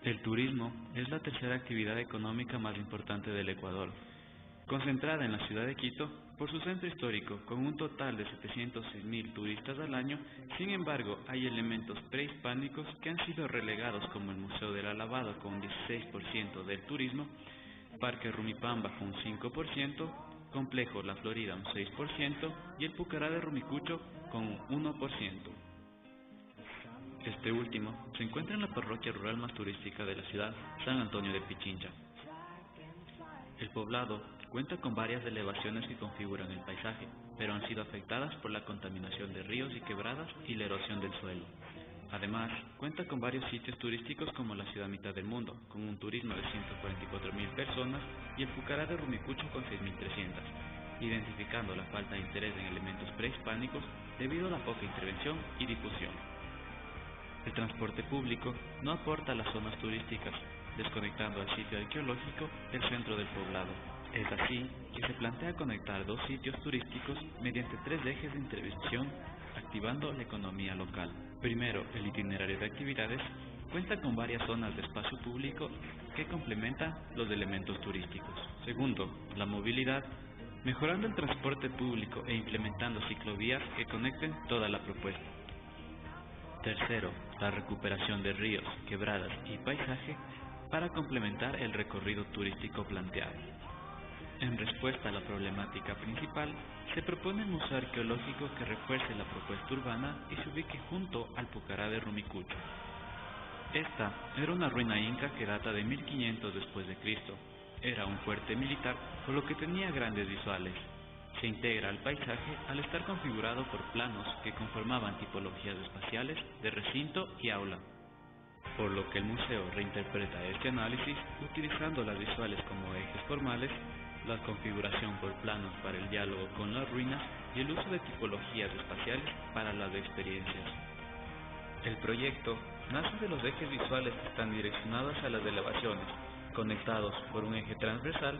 El turismo es la tercera actividad económica más importante del Ecuador, concentrada en la ciudad de Quito por su centro histórico con un total de 706.000 turistas al año. Sin embargo, hay elementos prehispánicos que han sido relegados, como el Museo del Alabado con un 16% del turismo, Parque Rumipamba con un 5%, Complejo La Florida un 6% y el Pucará de Rumicucho con un 1%. Este último se encuentra en la parroquia rural más turística de la ciudad, San Antonio de Pichincha. El poblado cuenta con varias elevaciones que configuran el paisaje, pero han sido afectadas por la contaminación de ríos y quebradas y la erosión del suelo. Además, cuenta con varios sitios turísticos como la ciudad mitad del mundo, con un turismo de 144.000 personas, y el Pucará de Rumicucho con 6.300, identificando la falta de interés en elementos prehispánicos debido a la poca intervención y difusión. El transporte público no aporta a las zonas turísticas, desconectando al sitio arqueológico del centro del poblado. Es así que se plantea conectar dos sitios turísticos mediante 3 ejes de intervención, activando la economía local. Primero, el itinerario de actividades cuenta con varias zonas de espacio público que complementan los elementos turísticos. Segundo, la movilidad, mejorando el transporte público e implementando ciclovías que conecten toda la propuesta. Tercero, la recuperación de ríos, quebradas y paisaje para complementar el recorrido turístico planteado. En respuesta a la problemática principal, se propone un museo arqueológico que refuerce la propuesta urbana y se ubique junto al Pucará de Rumicucho. Esta era una ruina inca que data de 1500 después de Cristo. Era un fuerte militar, por lo que tenía grandes visuales. Se integra al paisaje al estar configurado por planos que conformaban tipologías espaciales de recinto y aula, por lo que el museo reinterpreta este análisis utilizando las visuales como ejes formales, la configuración por planos para el diálogo con las ruinas y el uso de tipologías espaciales para las experiencias. El proyecto nace de los ejes visuales que están direccionados a las elevaciones, conectados por un eje transversal,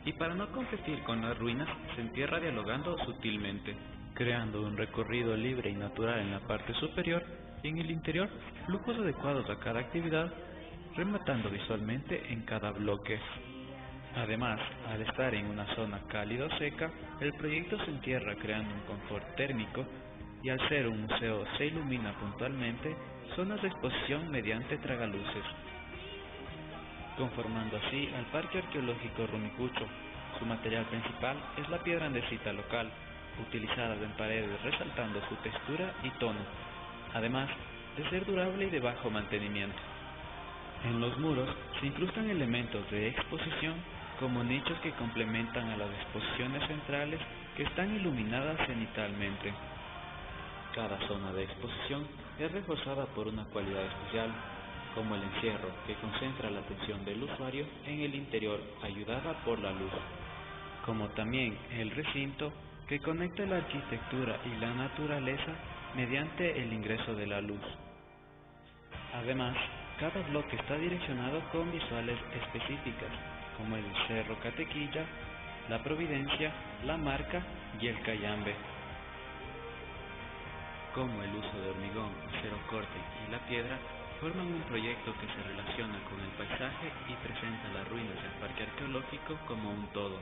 y para no competir con las ruinas se entierra dialogando sutilmente, creando un recorrido libre y natural en la parte superior y en el interior flujos adecuados a cada actividad, rematando visualmente en cada bloque. Además, al estar en una zona cálida o seca, el proyecto se entierra creando un confort térmico, y al ser un museo se ilumina puntualmente zonas de exposición mediante tragaluces, conformando así al Parque Arqueológico Rumicucho. Su material principal es la piedra andesita local, utilizada en paredes resaltando su textura y tono, además de ser durable y de bajo mantenimiento. En los muros se incrustan elementos de exposición como nichos que complementan a las exposiciones centrales que están iluminadas cenitalmente. Cada zona de exposición es reforzada por una cualidad especial, como el encierro que concentra la atención del usuario en el interior ayudada por la luz, como también el recinto que conecta la arquitectura y la naturaleza mediante el ingreso de la luz. Además, cada bloque está direccionado con visuales específicas, como el Cerro Catequilla, la Providencia, la Marca y el Cayambe. Como el uso de hormigón, acero corte y la piedra forman un proyecto que se relaciona con el paisaje y presenta las ruinas del parque arqueológico como un todo.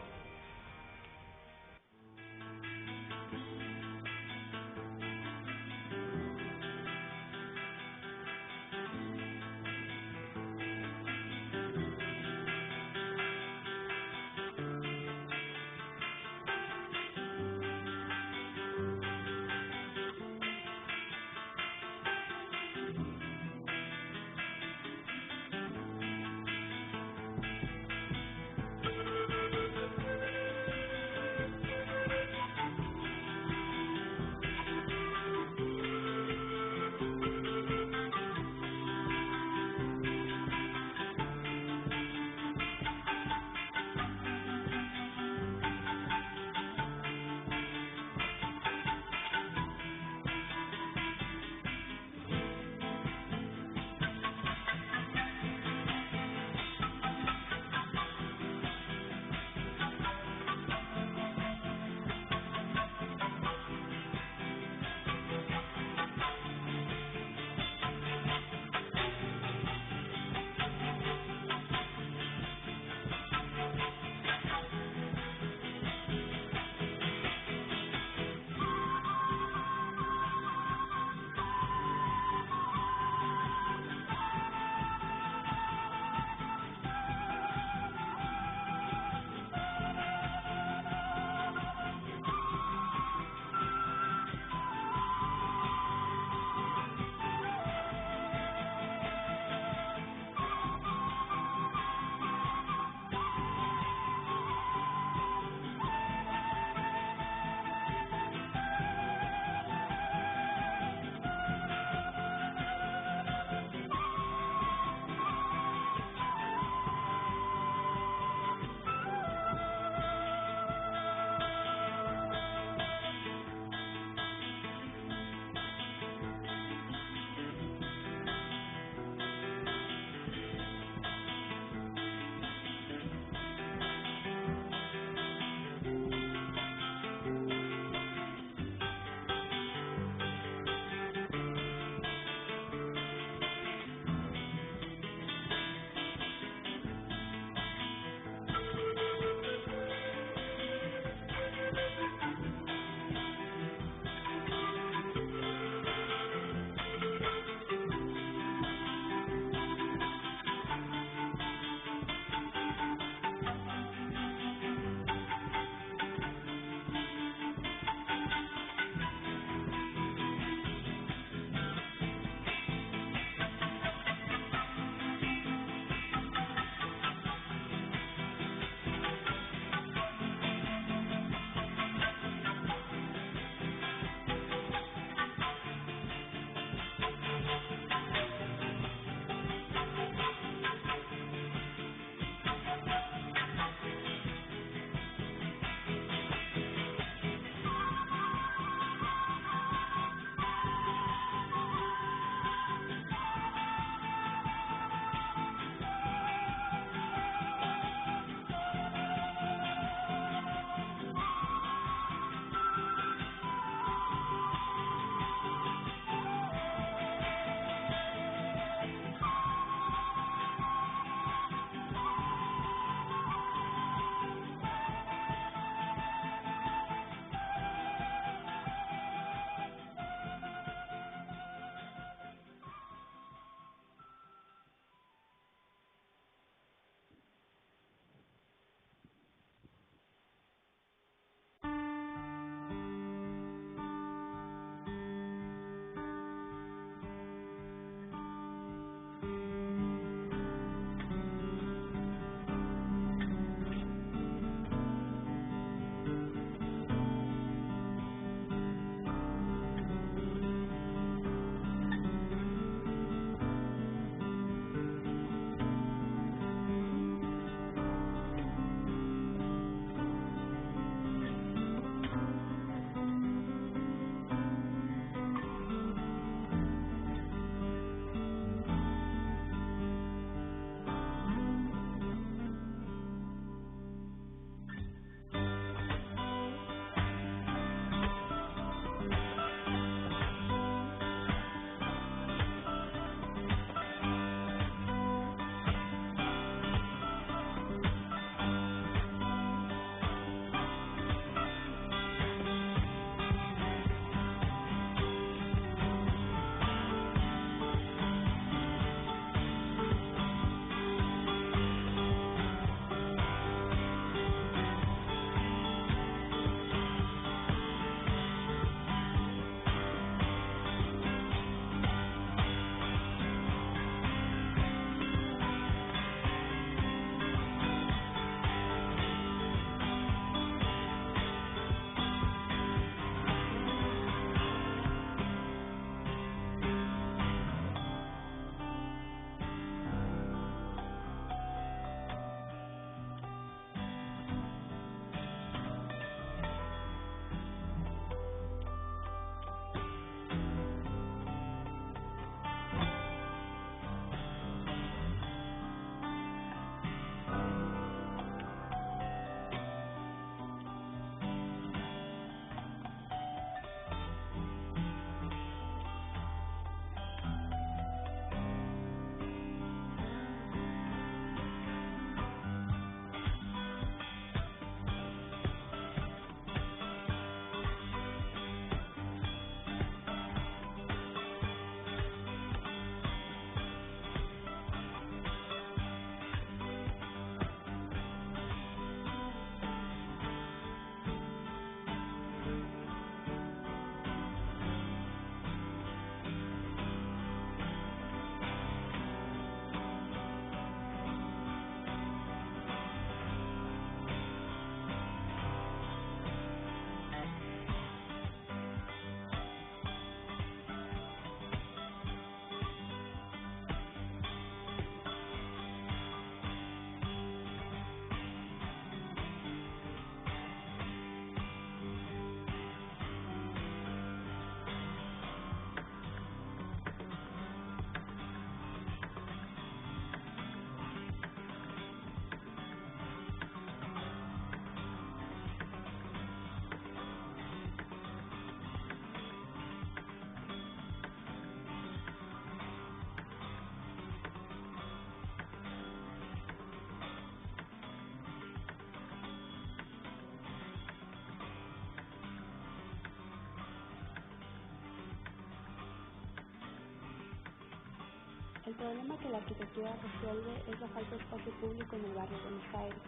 El problema que la arquitectura resuelve es la falta de espacio público en el barrio de Buenos Aires,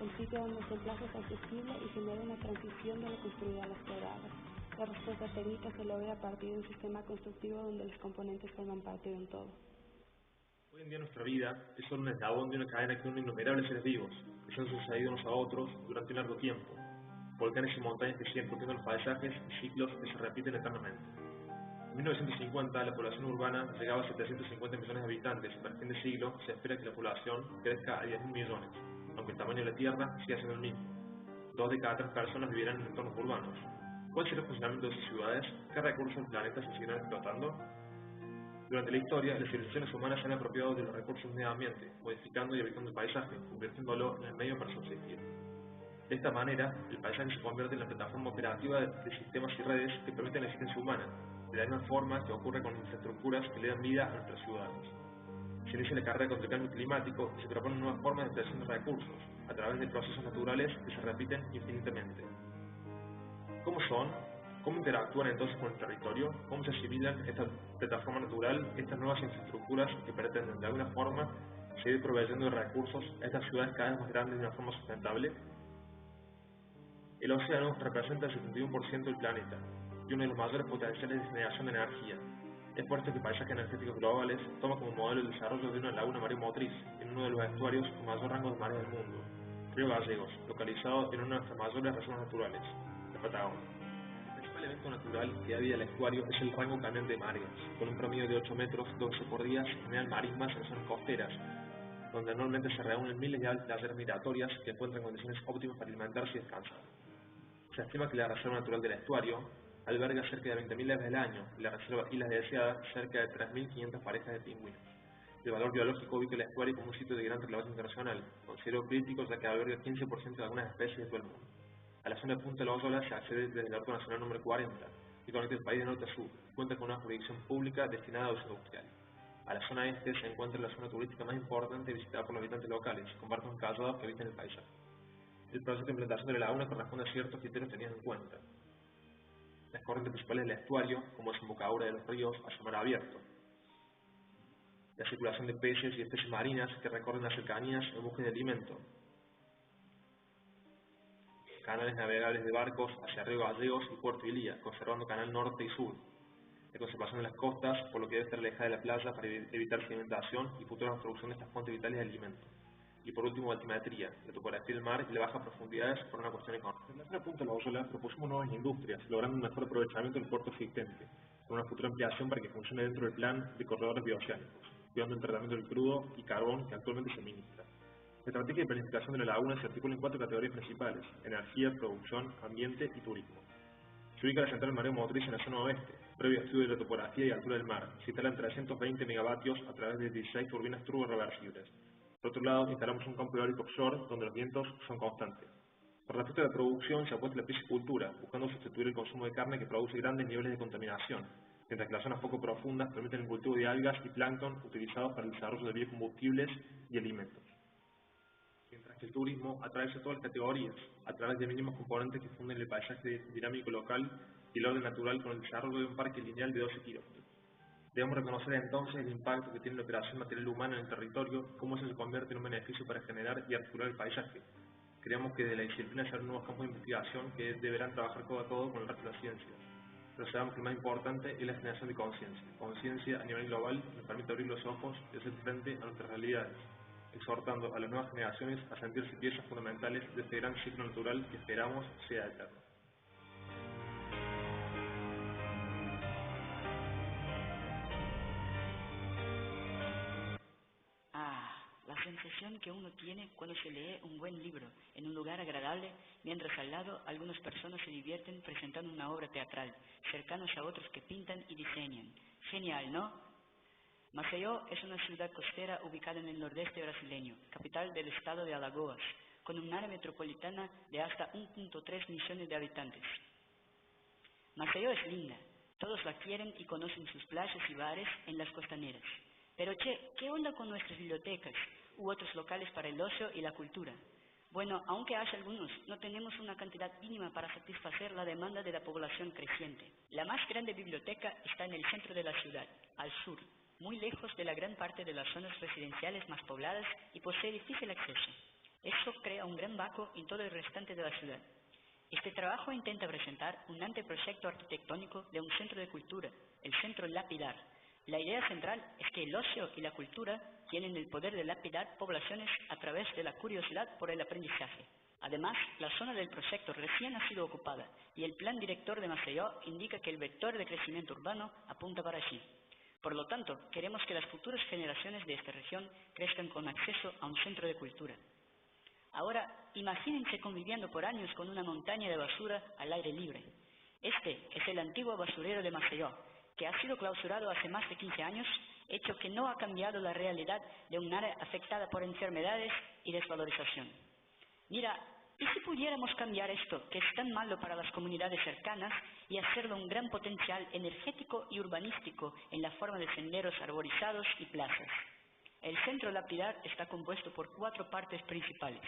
el sitio donde se emplaza es accesible y genera una transición de lo construido a las quebradas. La respuesta técnica se logra a partir de un sistema constructivo donde los componentes forman parte de un todo. Hoy en día nuestra vida es solo un eslabón de una cadena que une innumerables seres vivos, que se han sucedido unos a otros durante un largo tiempo, volcanes y montañas que siguen produciendo los paisajes y ciclos que se repiten eternamente. En 1950 la población urbana llegaba a 750 millones de habitantes y para el fin de siglo se espera que la población crezca a 10.000 millones, aunque el tamaño de la Tierra siga siendo el mismo. 2 de cada 3 personas vivirán en entornos urbanos. ¿Cuál será el funcionamiento de esas ciudades? ¿Qué recursos del planeta se seguirán explotando? Durante la historia, las civilizaciones humanas se han apropiado de los recursos del medio ambiente, modificando y habitando el paisaje, convirtiéndolo en el medio para subsistir. De esta manera, el paisaje se convierte en la plataforma operativa de sistemas y redes que permiten la existencia humana, de la misma forma que ocurre con las infraestructuras que le dan vida a nuestras ciudades. Se inicia la carrera contra el cambio climático y se proponen nuevas formas de obtención de recursos, a través de procesos naturales que se repiten infinitamente. ¿Cómo son? ¿Cómo interactúan entonces con el territorio? ¿Cómo se asimilan esta plataforma natural, estas nuevas infraestructuras que pretenden de alguna forma seguir proveyendo de recursos a estas ciudades cada vez más grandes de una forma sustentable? El océano representa el 71% del planeta y uno de los mayores potenciales de generación de energía. Es por esto que Paisajes Energéticos Globales toma como modelo el desarrollo de una laguna maremotriz en uno de los estuarios con mayor rango de marea del mundo, Río Gallegos, localizado en una de nuestras mayores reservas naturales, la Patagonia. El principal evento natural que da vida al estuario es el rango cambiante de mareas, con un promedio de 8 metros, 12 por día se generan marismas en zonas costeras, donde anualmente se reúnen miles de aves playeras migratorias que encuentran condiciones óptimas para alimentarse y descansar. Se estima que la reserva natural del estuario alberga cerca de 20.000 aves al año y la reserva Islas Deseadas cerca de 3.500 parejas de pingüinos. El valor biológico ubica el estuario como un sitio de gran relevancia internacional, considerado crítico ya que alberga el 15% de algunas especies de todo el mundo. A la zona de Punta de Loyola se accede desde el Auto Nacional número 40 y conecta el país de norte a sur, cuenta con una jurisdicción pública destinada a uso industrial. A la zona este se encuentra la zona turística más importante visitada por los habitantes locales, con barcos encallados que habitan el paisaje. El proceso de implantación de la laguna corresponde a ciertos criterios tenidos en cuenta. Las corrientes principales del estuario, como desembocadura de los ríos hacia mar abierto. La circulación de peces y especies marinas que recorren las cercanías en búsqueda de alimento. Canales navegables de barcos hacia Río Gallegos y Puerto Ilía, conservando canal norte y sur. La conservación de las costas, por lo que debe estar alejada de la playa para evitar sedimentación y futura obstrucción de estas fuentes vitales de alimento. Y por último, altimetría, la topografía del mar y las bajas profundidades por una cuestión económica. En la zona Punta Loyola propusimos nuevas industrias, logrando un mejor aprovechamiento del puerto existente, con una futura ampliación para que funcione dentro del plan de corredores bioceánicos, cuidando el tratamiento del crudo y carbón que actualmente se ministra. La estrategia de planificación de la laguna se articula en 4 categorías principales: energía, producción, ambiente y turismo. Se ubica la central mareomotriz en la zona oeste, previo estudio de la topografía y altura del mar. Se instalan 320 megavatios a través de 16 turbinas turbo-reversibles. Por otro lado, instalamos un campo eólico offshore donde los vientos son constantes. Por respecto a la producción, se apuesta a la piscicultura, buscando sustituir el consumo de carne que produce grandes niveles de contaminación, mientras que las zonas poco profundas permiten el cultivo de algas y plancton utilizados para el desarrollo de biocombustibles y alimentos. Mientras que el turismo atraviesa todas las categorías, a través de mínimos componentes que funden el paisaje dinámico local y el orden natural con el desarrollo de un parque lineal de 12 kilómetros. Debemos reconocer entonces el impacto que tiene la operación material humana en el territorio y cómo eso se convierte en un beneficio para generar y articular el paisaje. Creemos que de la disciplina se abren nuevos campos de investigación que deberán trabajar codo a codo con el resto de las ciencias. Pero sabemos que el más importante es la generación de conciencia. Conciencia a nivel global nos permite abrir los ojos y hacer frente a nuestras realidades, exhortando a las nuevas generaciones a sentirse piezas fundamentales de este gran ciclo natural que esperamos sea eterno. La sensación que uno tiene cuando se lee un buen libro en un lugar agradable, mientras al lado algunas personas se divierten presentando una obra teatral, cercanos a otros que pintan y diseñan. Genial, ¿no? Maceió es una ciudad costera ubicada en el nordeste brasileño, capital del estado de Alagoas, con un área metropolitana de hasta 1.3 millones de habitantes. Maceió es linda, todos la quieren y conocen sus playas y bares en las costaneras. Pero ¿qué onda con nuestras bibliotecas u otros locales para el ocio y la cultura? Bueno, aunque haya algunos, no tenemos una cantidad mínima para satisfacer la demanda de la población creciente. La más grande biblioteca está en el centro de la ciudad, al sur, muy lejos de la gran parte de las zonas residenciales más pobladas y posee difícil acceso. Eso crea un gran vacío en todo el restante de la ciudad. Este trabajo intenta presentar un anteproyecto arquitectónico de un centro de cultura, el Centro Lapidar. La idea central es que el ocio y la cultura tienen el poder de lapidar poblaciones a través de la curiosidad por el aprendizaje. Además, la zona del proyecto recién ha sido ocupada y el plan director de Maceió indica que el vector de crecimiento urbano apunta para allí. Por lo tanto, queremos que las futuras generaciones de esta región crezcan con acceso a un centro de cultura. Ahora, imagínense conviviendo por años con una montaña de basura al aire libre. Este es el antiguo basurero de Maceió, que ha sido clausurado hace más de 15 años, hecho que no ha cambiado la realidad de un área afectada por enfermedades y desvalorización. Mira, ¿y si pudiéramos cambiar esto, que es tan malo para las comunidades cercanas, y hacerlo un gran potencial energético y urbanístico en la forma de senderos arborizados y plazas? El Centro Lapidar está compuesto por 4 partes principales: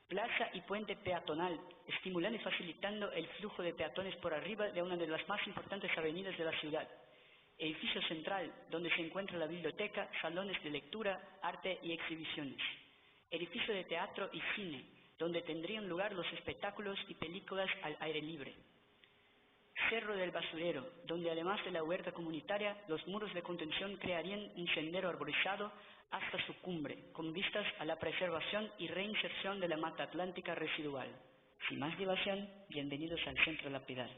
plaza y puente peatonal, estimulando y facilitando el flujo de peatones por arriba de una de las más importantes avenidas de la ciudad; edificio central, donde se encuentra la biblioteca, salones de lectura, arte y exhibiciones; edificio de teatro y cine, donde tendrían lugar los espectáculos y películas al aire libre; Cerro del Basurero, donde además de la huerta comunitaria, los muros de contención crearían un sendero arborizado hasta su cumbre, con vistas a la preservación y reinserción de la mata atlántica residual. Sin más dilación, bienvenidos al Centro Lapidar.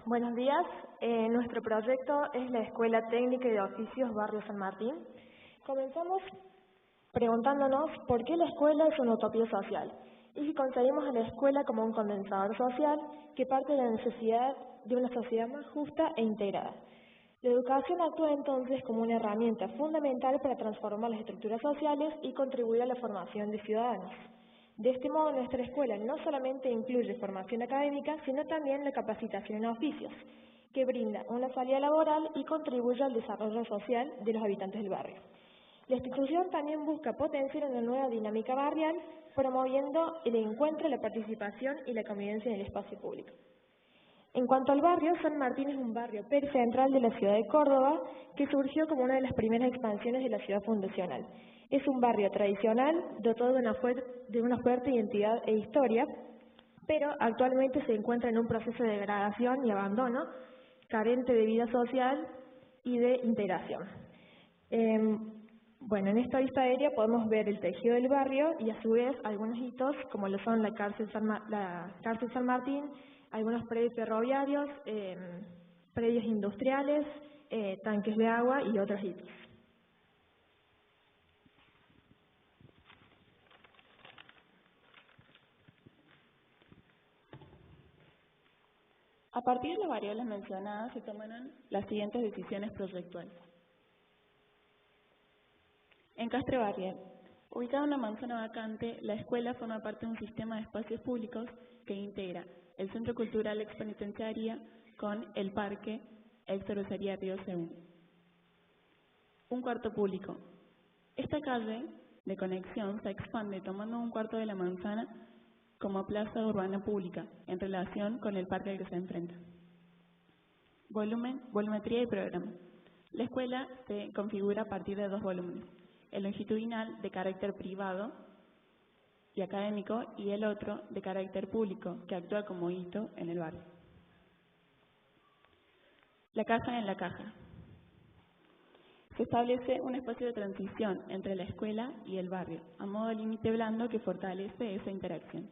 Buenos días. Nuestro proyecto es la Escuela Técnica de Oficios Barrio San Martín. Comenzamos preguntándonos por qué la escuela es una utopía social y si concebimos a la escuela como un condensador social que parte de la necesidad de una sociedad más justa e integrada. La educación actúa entonces como una herramienta fundamental para transformar las estructuras sociales y contribuir a la formación de ciudadanos. De este modo, nuestra escuela no solamente incluye formación académica, sino también la capacitación en oficios, que brinda una salida laboral y contribuye al desarrollo social de los habitantes del barrio. La institución también busca potenciar una nueva dinámica barrial, promoviendo el encuentro, la participación y la convivencia en el espacio público. En cuanto al barrio, San Martín es un barrio pericentral de la ciudad de Córdoba que surgió como una de las primeras expansiones de la ciudad fundacional. Es un barrio tradicional, dotado de una fuerte identidad e historia, pero actualmente se encuentra en un proceso de degradación y abandono, carente de vida social y de integración. En esta vista aérea podemos ver el tejido del barrio y a su vez algunos hitos como lo son la cárcel San Martín, algunos predios ferroviarios, predios industriales, tanques de agua y otros hitos. A partir de las variables mencionadas se tomarán las siguientes decisiones proyectuales. Encastre barrial. Ubicada en una manzana vacante, la escuela forma parte de un sistema de espacios públicos que integra el Centro Cultural Expenitenciaria con el Parque Ex-Cervecería Río Segundo. Un cuarto público. Esta calle de conexión se expande tomando un cuarto de la manzana como plaza urbana pública en relación con el parque al que se enfrenta. Volumen, volumetría y programa. La escuela se configura a partir de dos volúmenes, el longitudinal de carácter privado y académico y el otro de carácter público que actúa como hito en el barrio. La caja en la caja. Se establece un espacio de transición entre la escuela y el barrio, a modo de límite blando que fortalece esa interacción.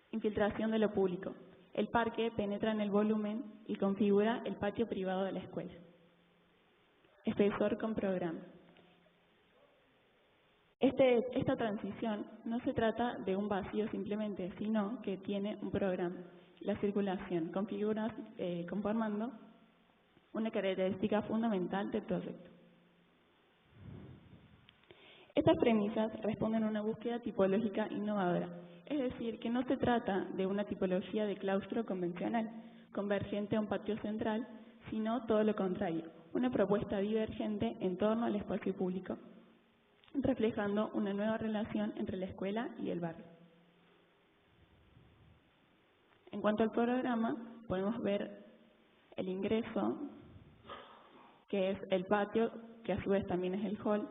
Infiltración de lo público. El parque penetra en el volumen y configura el patio privado de la escuela. Espesor con programa. Esta transición no se trata de un vacío simplemente, sino que tiene un programa. La circulación configura conformando una característica fundamental del proyecto. Estas premisas responden a una búsqueda tipológica innovadora, es decir, que no se trata de una tipología de claustro convencional, convergente a un patio central, sino todo lo contrario, una propuesta divergente en torno al espacio público, reflejando una nueva relación entre la escuela y el barrio. En cuanto al programa, podemos ver el ingreso, que es el patio, que a su vez también es el hall,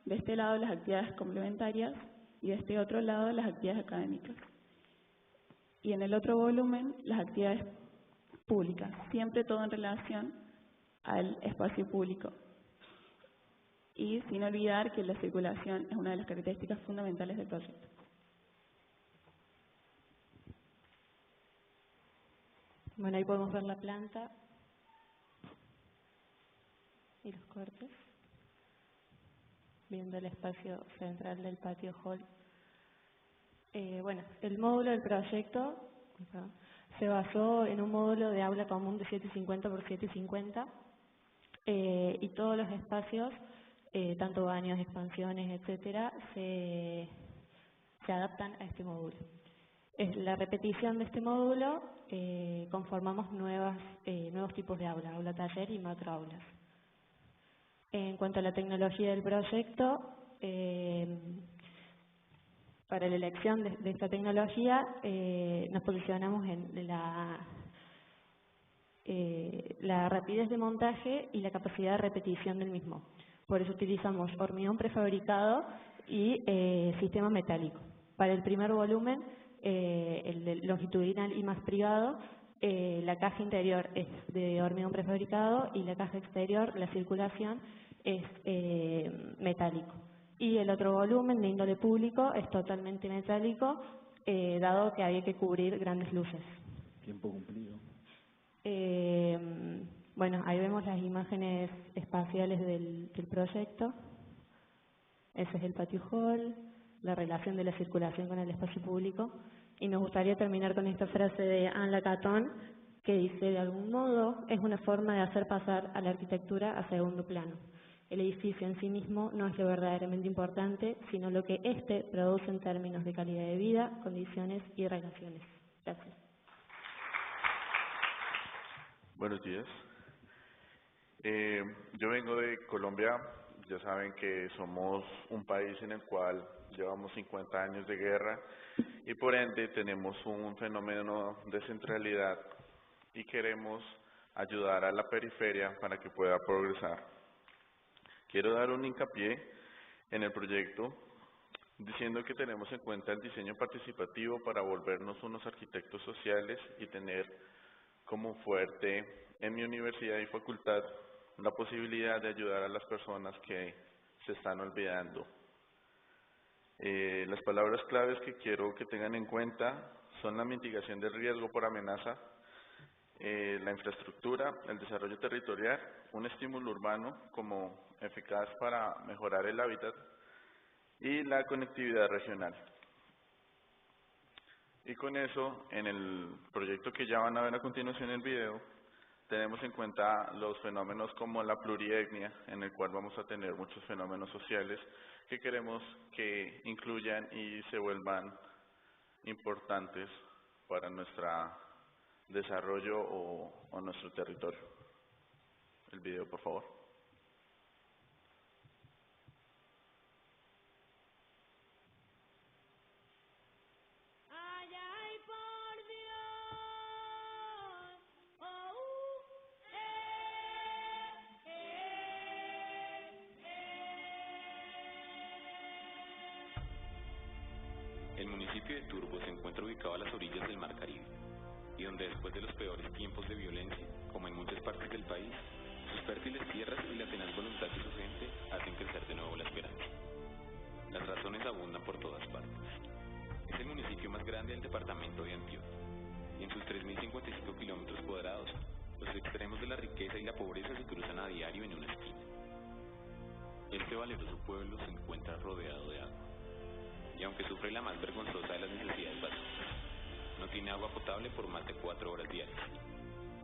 de este lado las actividades complementarias y de este otro lado las actividades académicas. Y en el otro volumen, las actividades públicas, siempre todo en relación al espacio público. Y sin olvidar que la circulación es una de las características fundamentales del proyecto. Bueno, ahí podemos ver la planta y los cortes, viendo el espacio central del patio hall. Bueno, el módulo del proyecto se basó en un módulo de aula común de 750 por 750 y todos los espacios, tanto baños, expansiones, etcétera, se adaptan a este módulo. Es la repetición de este módulo, conformamos nuevos tipos de aula taller y macroaulas. En cuanto a la tecnología del proyecto, para la elección de esta tecnología nos posicionamos en la rapidez de montaje y la capacidad de repetición del mismo. Por eso utilizamos hormigón prefabricado y sistema metálico. Para el primer volumen, el de longitudinal y más privado, la caja interior es de hormigón prefabricado y la caja exterior, la circulación, es metálico. Y el otro volumen de índole público es totalmente metálico, dado que había que cubrir grandes luces. Tiempo cumplido. Bueno, ahí vemos las imágenes espaciales del proyecto. Ese es el patio hall, la relación de la circulación con el espacio público. Y me gustaría terminar con esta frase de Anne Lacaton, que dice, de algún modo, es una forma de hacer pasar a la arquitectura a segundo plano. El edificio en sí mismo no es lo verdaderamente importante, sino lo que éste produce en términos de calidad de vida, condiciones y relaciones. Gracias. Buenos días. Yo vengo de Colombia. Ya saben que somos un país en el cual llevamos 50 años de guerra y por ende tenemos un fenómeno de centralidad y queremos ayudar a la periferia para que pueda progresar. Quiero dar un hincapié en el proyecto diciendo que tenemos en cuenta el diseño participativo para volvernos unos arquitectos sociales y tener como fuerte en mi universidad y facultad la posibilidad de ayudar a las personas que se están olvidando. Las palabras claves que quiero que tengan en cuenta son la mitigación del riesgo por amenaza, la infraestructura, el desarrollo territorial, un estímulo urbano como eficaz para mejorar el hábitat y la conectividad regional. Y con eso, en el proyecto que ya van a ver a continuación en el video, tenemos en cuenta los fenómenos como la plurietnia, en el cual vamos a tener muchos fenómenos sociales que queremos que incluyan y se vuelvan importantes para nuestro desarrollo o nuestro territorio. El video, por favor. El municipio de Turbo se encuentra ubicado a las orillas del Mar Caribe, y donde después de los peores tiempos de violencia, como en muchas partes del país, sus fértiles tierras y la tenaz voluntad de su gente hacen crecer de nuevo la esperanza. Las razones abundan por todas partes. Es el municipio más grande del departamento de Antioquia, y en sus 3.055 kilómetros cuadrados, los extremos de la riqueza y la pobreza se cruzan a diario en una esquina. Este valeroso pueblo se encuentra rodeado de agua, y aunque sufre la más vergonzosa de las necesidades básicas, no tiene agua potable por más de 4 horas diarias.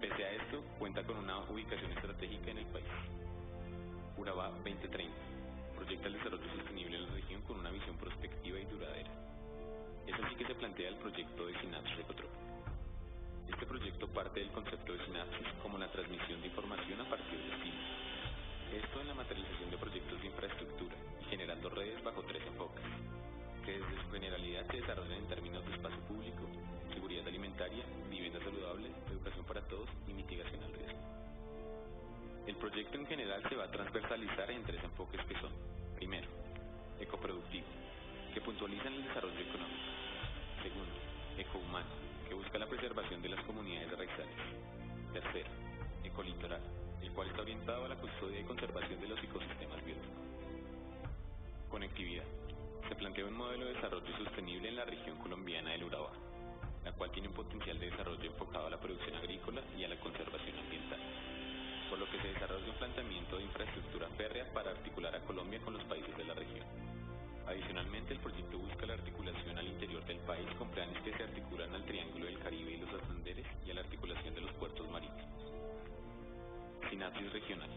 Pese a esto, cuenta con una ubicación estratégica en el país. Urabá 2030 proyecta el desarrollo sostenible en la región con una visión prospectiva y duradera. Es así que se plantea el proyecto de sinapsis ecotrópica. Este proyecto parte del concepto de sinapsis como la transmisión de información a partir de estímulos. Esto en la materialización de proyectos de infraestructura, generando redes bajo 3 enfoques, que desde su generalidad se desarrollan en términos de espacio público, seguridad alimentaria, vivienda saludable, educación para todos y mitigación al riesgo. El proyecto en general se va a transversalizar en 3 enfoques que son: primero, ecoproductivo, que puntualiza en el desarrollo económico; segundo, ecohumano, que busca la preservación de las comunidades raizales; tercero, ecolitoral, el cual está orientado a la custodia y conservación de los ecosistemas bióticos. Conectividad. Se plantea un modelo de desarrollo sostenible en la región colombiana del Urabá, la cual tiene un potencial de desarrollo enfocado a la producción agrícola y a la conservación ambiental, por lo que se desarrolla un planteamiento de infraestructura férrea para articular a Colombia con los países de la región. Adicionalmente, el proyecto busca la articulación al interior del país con planes que se articulan al Triángulo del Caribe y los Andes y a la articulación de los puertos marítimos. Sinapsis regional.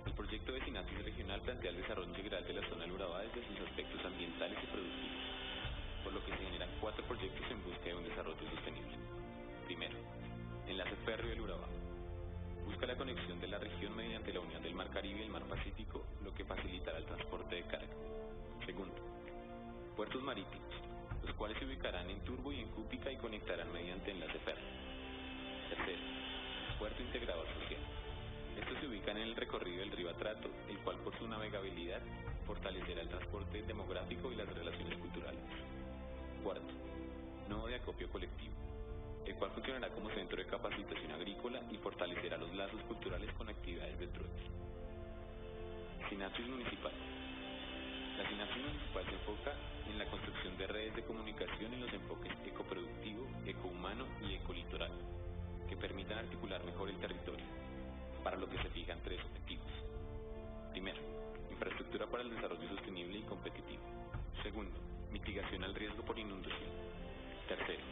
El proyecto de sinapsis regional plantea el desarrollo integral de la zona del Urabá desde sus aspectos ambientales y productivos, por lo que se generan 4 proyectos en busca de un desarrollo sostenible. Primero, enlace férreo del Urabá. Busca la conexión de la región mediante la unión del Mar Caribe y el Mar Pacífico, lo que facilitará el transporte de carga. Segundo, puertos marítimos, los cuales se ubicarán en Turbo y en Cúpica y conectarán mediante enlace férreo. Tercero, puerto integrador social. Estos se ubican en el recorrido del río Atrato, el cual por su navegabilidad fortalecerá el transporte demográfico y las relaciones culturales. Cuarto, nodo de acopio colectivo, el cual funcionará como centro de capacitación agrícola y fortalecerá los lazos culturales con actividades de trueque. Sinapsis municipal. La sinapsis municipal se enfoca en la construcción de redes de comunicación en los enfoques ecoproductivo, ecohumano y ecolitoral, que permitan articular mejor el territorio, para lo que se fijan 3 objetivos. Primero, infraestructura para el desarrollo sostenible y competitivo. Segundo, mitigación al riesgo por inundación. Tercero,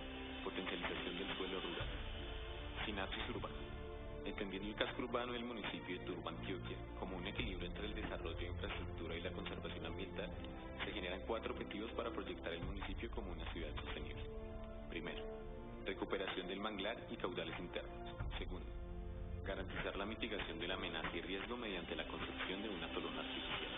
potencialización del suelo rural. Sinapsis urbana. Entendiendo el casco urbano del municipio de Turbo, Antioquia, como un equilibrio entre el desarrollo de infraestructura y la conservación ambiental, se generan 4 objetivos para proyectar el municipio como una ciudad sostenible. Primero, recuperación del manglar y caudales internos. Segundo, garantizar la mitigación de la amenaza y riesgo mediante la construcción de una atolón artificial.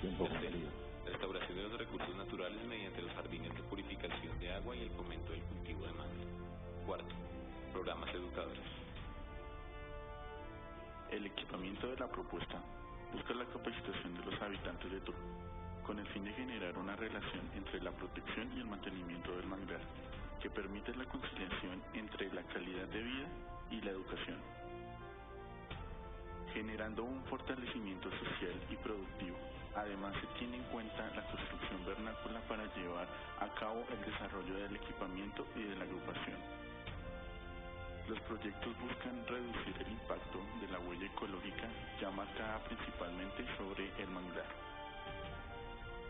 Tercero, restauración de los recursos naturales mediante los jardines de purificación de agua y el fomento del cultivo de mango. Cuarto, programas educadores. El equipamiento de la propuesta busca la capacitación de los habitantes de Turbo, con el fin de generar una relación entre la protección y el mantenimiento del manglar, que permite la conciliación entre la calidad de vida y la educación, generando un fortalecimiento social y productivo. Además, se tiene en cuenta la construcción vernácula para llevar a cabo el desarrollo del equipamiento y de la agrupación. Los proyectos buscan reducir el impacto de la huella ecológica ya marcada principalmente sobre el manglar.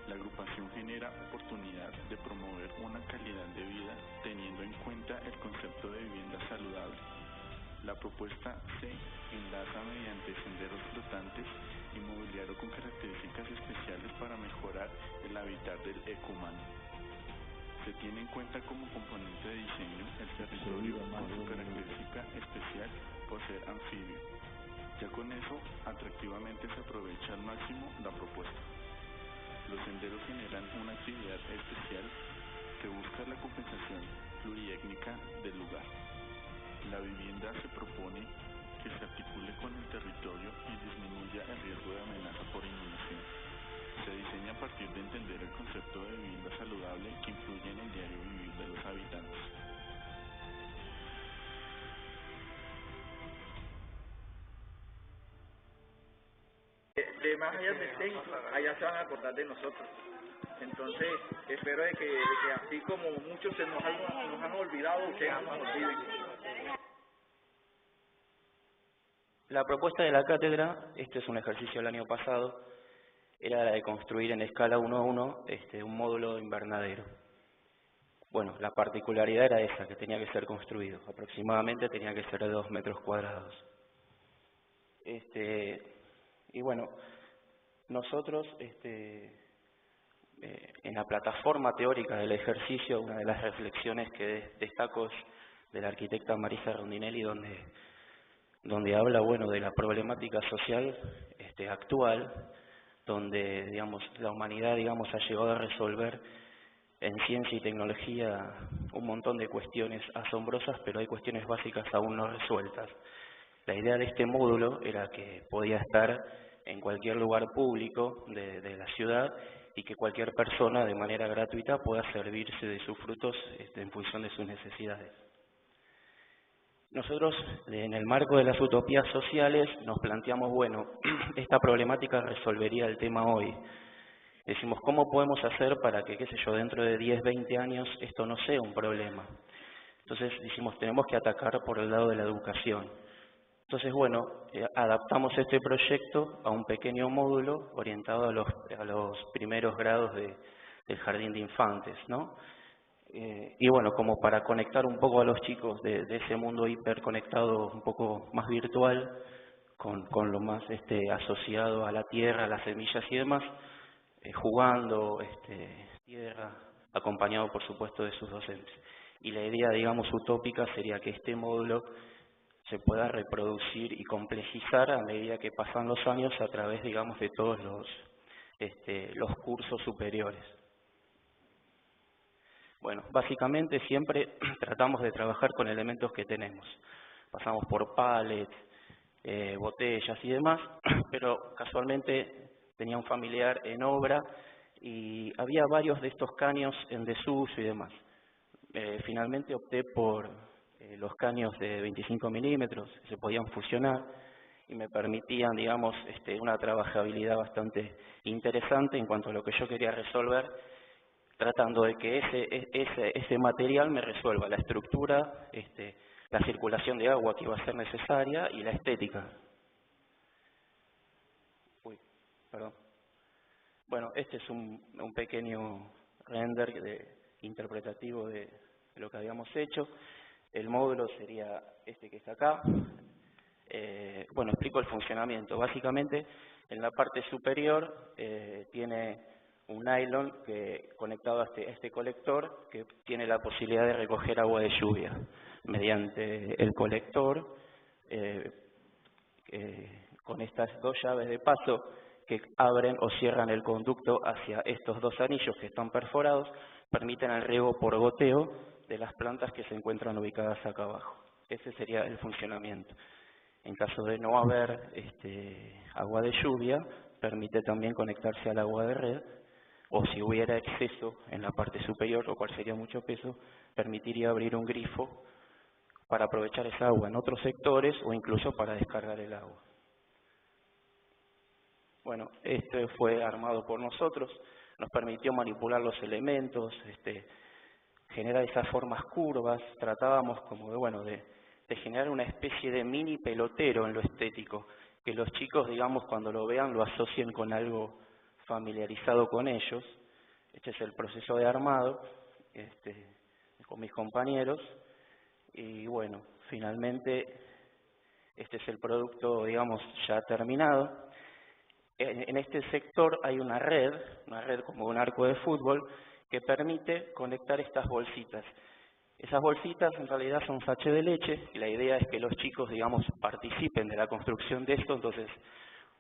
La agrupación genera oportunidad de promover una calidad de vida teniendo en cuenta el concepto de vivienda saludable, La propuesta se enlaza mediante senderos flotantes y mobiliario con características especiales para mejorar el hábitat del ecumano. Se tiene en cuenta como componente de diseño el territorio con su característica especial por ser anfibio. Ya con eso, atractivamente se aprovecha al máximo la propuesta. Los senderos generan una actividad especial que busca la compensación pluriétnica del lugar. La vivienda se propone que se articule con el territorio y disminuya el riesgo de amenaza por inundación. Se diseña a partir de entender el concepto de vivienda saludable que influye en el diario vivir de los habitantes. De más allá del técnico, allá se van a acordar de nosotros. Entonces, espero de que así como muchos se nos han olvidado, ustedes no nos olviden. La propuesta de la cátedra, este es un ejercicio del año pasado, era la de construir en escala 1:1 un módulo invernadero. Bueno, la particularidad era esa, que tenía que ser construido, aproximadamente tenía que ser de 2 metros cuadrados. Y bueno, nosotros en la plataforma teórica del ejercicio, una de las reflexiones que destaco es de la arquitecta Marisa Rondinelli, donde habla, bueno, de la problemática social actual, donde, digamos, la humanidad, digamos, ha llegado a resolver en ciencia y tecnología un montón de cuestiones asombrosas, pero hay cuestiones básicas aún no resueltas. La idea de este módulo era que podía estar en cualquier lugar público de la ciudad y que cualquier persona de manera gratuita pueda servirse de sus frutos en función de sus necesidades. Nosotros, en el marco de las utopías sociales, nos planteamos, bueno, esta problemática resolvería el tema hoy. Decimos, ¿cómo podemos hacer para que, qué sé yo, dentro de 10, 20 años esto no sea un problema? Entonces decimos, tenemos que atacar por el lado de la educación. Entonces, bueno, adaptamos este proyecto a un pequeño módulo orientado a los primeros grados del jardín de infantes, ¿no? Y bueno, como para conectar un poco a los chicos de ese mundo hiperconectado, un poco más virtual, con lo más asociado a la tierra, a las semillas y demás, jugando tierra, acompañado por supuesto de sus docentes. Y la idea, digamos, utópica sería que este módulo se pueda reproducir y complejizar a medida que pasan los años a través, digamos, de todos los cursos superiores. Bueno, básicamente siempre tratamos de trabajar con elementos que tenemos. Pasamos por pallets, botellas y demás, pero casualmente tenía un familiar en obra y había varios de estos caños en desuso y demás. Finalmente opté por los caños de 25 milímetros, que se podían fusionar y me permitían, digamos, una trabajabilidad bastante interesante en cuanto a lo que yo quería resolver, tratando de que ese material me resuelva la estructura, la circulación de agua que iba a ser necesaria y la estética. Bueno, este es un pequeño render interpretativo de lo que habíamos hecho. El módulo sería este que está acá. Bueno, explico el funcionamiento. Básicamente, en la parte superior tiene un nylon conectado a este colector que tiene la posibilidad de recoger agua de lluvia. Mediante el colector, con estas dos llaves de paso que abren o cierran el conducto hacia estos dos anillos que están perforados, permiten el riego por goteo de las plantas que se encuentran ubicadas acá abajo. Ese sería el funcionamiento. En caso de no haber agua de lluvia, permite también conectarse al agua de red, o si hubiera exceso en la parte superior, lo cual sería mucho peso, permitiría abrir un grifo para aprovechar esa agua en otros sectores o incluso para descargar el agua. Bueno, este fue armado por nosotros, nos permitió manipular los elementos, generar esas formas curvas, tratábamos como de generar una especie de mini pelotero en lo estético, que los chicos, digamos, cuando lo vean lo asocien con algo familiarizado con ellos. Este es el proceso de armado, con mis compañeros, y bueno, finalmente Este es el producto, digamos, ya terminado. En este sector hay una red como un arco de fútbol, que permite conectar estas bolsitas. Esas bolsitas en realidad son sachets de leche, y la idea es que los chicos, digamos, participen de la construcción de esto. Entonces,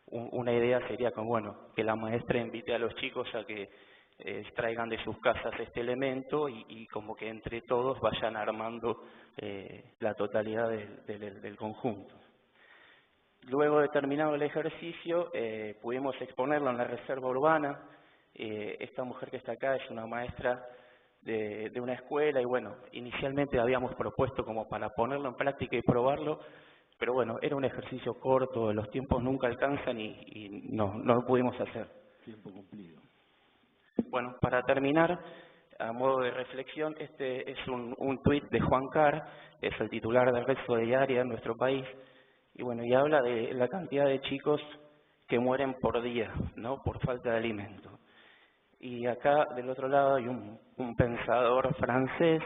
una idea sería como, bueno, que la maestra invite a los chicos a que extraigan de sus casas este elemento y como que entre todos vayan armando la totalidad del conjunto. Luego de terminado el ejercicio, pudimos exponerlo en la reserva urbana. Esta mujer que está acá es una maestra de una escuela y bueno, inicialmente habíamos propuesto como para ponerlo en práctica y probarlo, pero bueno, era un ejercicio corto, los tiempos nunca alcanzan y no lo pudimos hacer. Tiempo cumplido. Bueno, para terminar, a modo de reflexión, este es un tuit de Juan Carr, es el titular de Red Solidaria en nuestro país, y bueno, y habla de la cantidad de chicos que mueren por día, ¿no?, por falta de alimento. Y acá del otro lado hay un pensador francés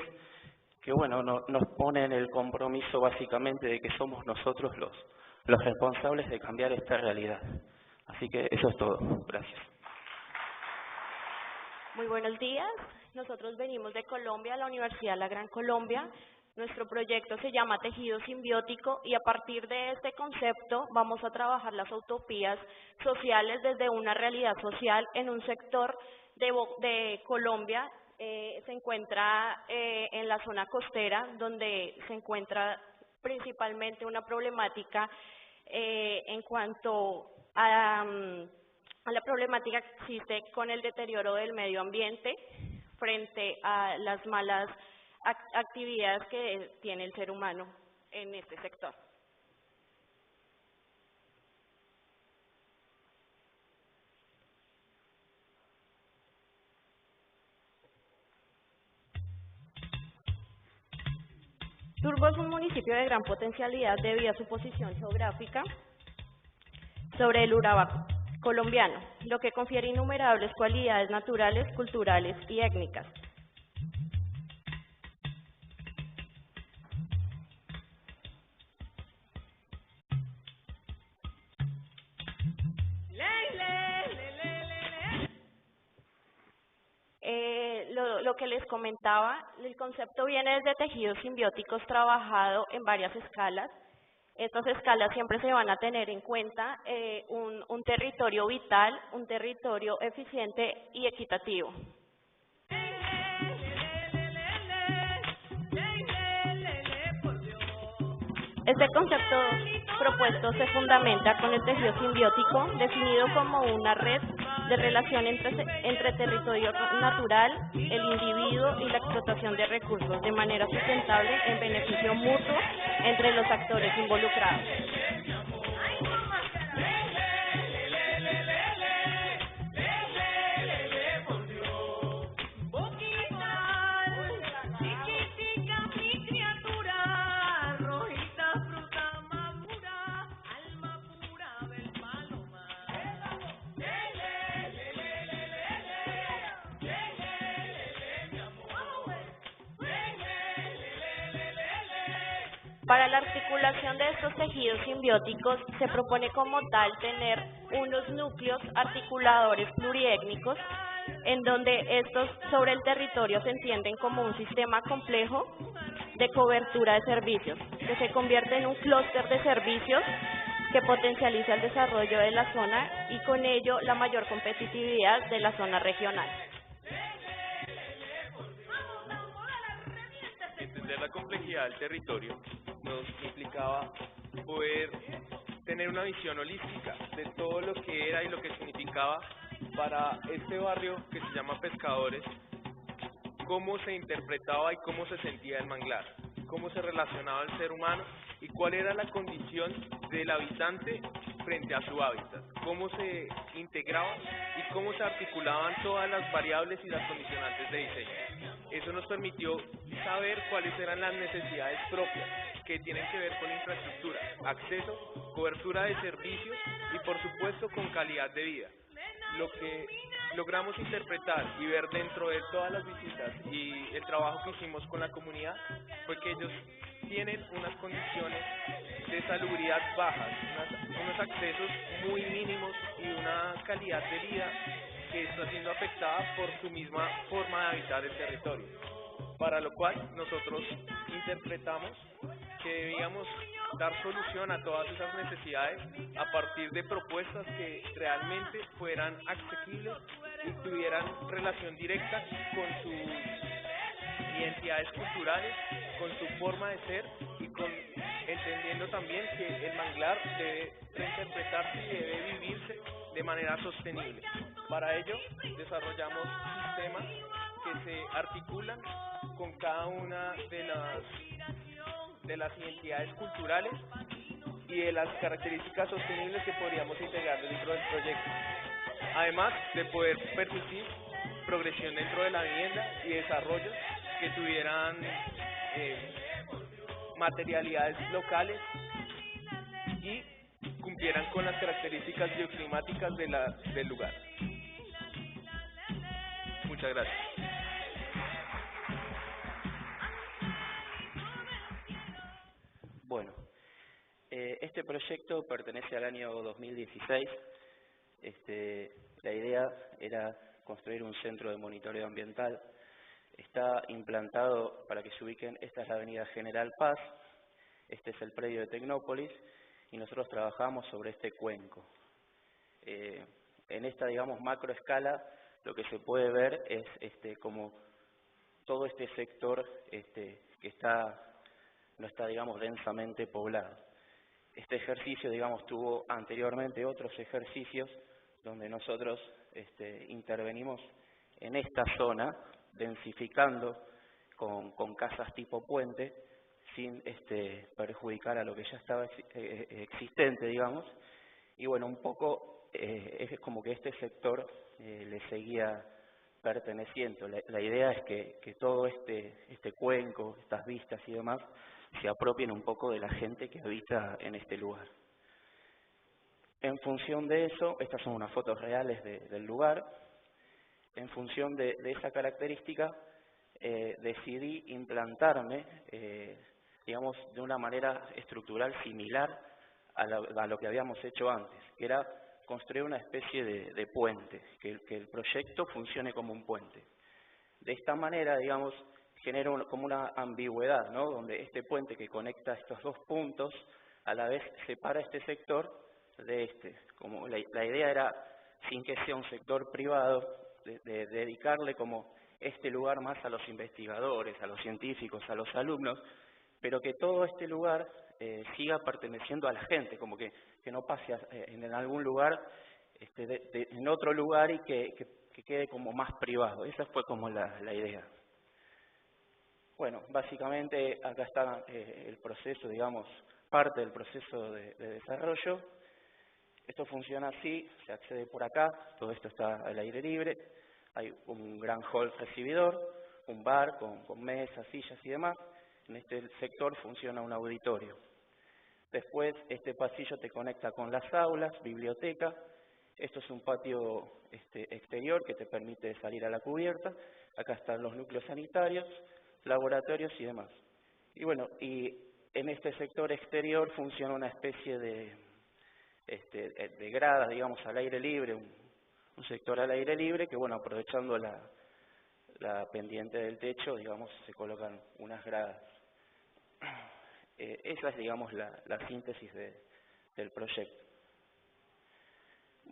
que bueno, nos pone en el compromiso básicamente de que somos nosotros los responsables de cambiar esta realidad. Así que eso es todo. Gracias. Muy buenos días. Nosotros venimos de Colombia, la Universidad La Gran Colombia. Nuestro proyecto se llama Tejido Simbiótico y a partir de este concepto vamos a trabajar las utopías sociales desde una realidad social en un sector de Colombia. Se encuentra en la zona costera, donde se encuentra principalmente una problemática en cuanto a la problemática que existe con el deterioro del medio ambiente frente a las malas actividades que tiene el ser humano en este sector. Turbo es un municipio de gran potencialidad debido a su posición geográfica sobre el Urabá colombiano, lo que confiere innumerables cualidades naturales, culturales y étnicas. Lo que les comentaba, el concepto viene desde tejidos simbióticos trabajado en varias escalas. Estas escalas siempre se van a tener en cuenta un territorio vital, un territorio eficiente y equitativo. Este concepto propuesto se fundamenta con el tejido simbiótico, definido como una red de relación entre territorio natural, el individuo y la explotación de recursos de manera sustentable en beneficio mutuo entre los actores involucrados. Para la articulación de estos tejidos simbióticos se propone como tal tener unos núcleos articuladores pluriétnicos en donde estos sobre el territorio se entienden como un sistema complejo de cobertura de servicios, que se convierte en un clúster de servicios que potencializa el desarrollo de la zona y con ello la mayor competitividad de la zona regional. Entender la complejidad del territorio nos implicaba poder tener una visión holística de todo lo que era y lo que significaba para este barrio que se llama Pescadores, cómo se interpretaba y cómo se sentía el manglar, cómo se relacionaba el ser humano y cuál era la condición del habitante frente a su hábitat, cómo se integraba y cómo se articulaban todas las variables y las condicionantes de diseño. Eso nos permitió saber cuáles eran las necesidades propias que tienen que ver con infraestructura, acceso, cobertura de servicios y por supuesto con calidad de vida. Lo que logramos interpretar y ver dentro de todas las visitas y el trabajo que hicimos con la comunidad fue que ellos tienen unas condiciones de de salubridad bajas, unos accesos muy mínimos y una calidad de vida que está siendo afectada por su misma forma de habitar el territorio. Para lo cual nosotros interpretamos que debíamos dar solución a todas esas necesidades a partir de propuestas que realmente fueran asequibles y tuvieran relación directa con sus identidades culturales, con su forma de ser y entendiendo también que el manglar debe reinterpretarse y debe vivirse de manera sostenible. Para ello desarrollamos sistemas que se articulan con cada una de las identidades culturales y de las características sostenibles que podríamos integrar dentro del proyecto. Además de poder permitir progresión dentro de la vivienda y desarrollos que tuvieran materialidades locales y cumplieran con las características bioclimáticas del lugar. Muchas gracias. Bueno, este proyecto pertenece al año 2016. La idea era construir un centro de monitoreo ambiental. Está implantado, para que se ubiquen, esta es la avenida General Paz, este es el predio de Tecnópolis, y nosotros trabajamos sobre este cuenco. En esta, digamos, macro escala, lo que se puede ver es como todo este sector que no está, digamos, densamente poblado. Este ejercicio, digamos, tuvo anteriormente otros ejercicios donde nosotros intervenimos en esta zona, densificando con casas tipo puente, sin perjudicar a lo que ya estaba existente, digamos. Y bueno, un poco es como que este sector le seguía perteneciendo. La idea es que todo este cuenco, estas vistas y demás, se apropien un poco de la gente que habita en este lugar. En función de eso, estas son unas fotos reales del lugar. En función de esa característica, decidí implantarme, digamos, de una manera estructural similar a lo que habíamos hecho antes, que era construir una especie de puente, que el proyecto funcione como un puente. De esta manera, digamos, genera como una ambigüedad, ¿no? Donde este puente que conecta estos dos puntos, a la vez separa este sector de este. Como la idea era, sin que sea un sector privado, de dedicarle como este lugar más a los investigadores, a los científicos, a los alumnos, pero que todo este lugar siga perteneciendo a la gente, como que no pase en algún lugar, en otro lugar y que quede como más privado. Esa fue como la idea. Bueno, básicamente acá está el proceso, digamos, parte del proceso de desarrollo. Esto funciona así, se accede por acá, todo esto está al aire libre, hay un gran hall recibidor, un bar con mesas, sillas y demás. En este sector funciona un auditorio. Después este pasillo te conecta con las aulas, biblioteca. Esto es un patio exterior que te permite salir a la cubierta. Acá están los núcleos sanitarios, laboratorios y demás. Y bueno, y en este sector exterior funciona una especie de gradas, digamos, al aire libre, un sector al aire libre que, bueno, aprovechando la pendiente del techo, digamos, se colocan unas gradas. Esa es, digamos, la síntesis del proyecto.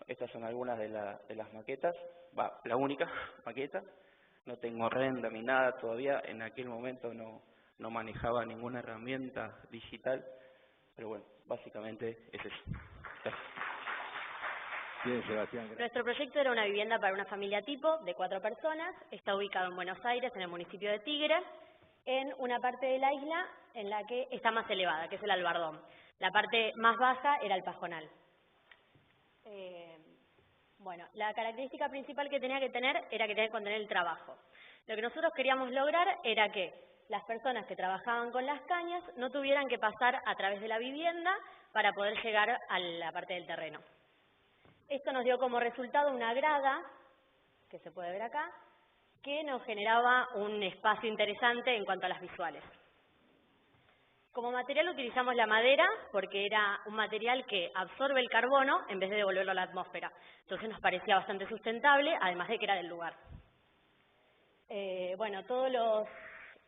Estas son algunas de las maquetas, la única maqueta. No tengo render ni nada todavía, en aquel momento no manejaba ninguna herramienta digital, pero bueno, básicamente es eso. Gracias. Bien, Sebastián. Nuestro proyecto era una vivienda para una familia tipo de 4 personas, está ubicado en Buenos Aires, en el municipio de Tigre, en una parte de la isla en la que está más elevada, que es el Albardón. La parte más baja era el Pajonal. Bueno, la característica principal que tenía que tener era que tenía que contener el trabajo. Lo que nosotros queríamos lograr era que las personas que trabajaban con las cañas no tuvieran que pasar a través de la vivienda para poder llegar a la parte del terreno. Esto nos dio como resultado una grada, que se puede ver acá, que nos generaba un espacio interesante en cuanto a las visuales. Como material utilizamos la madera porque era un material que absorbe el carbono en vez de devolverlo a la atmósfera. Entonces nos parecía bastante sustentable, además de que era del lugar. Bueno, todos los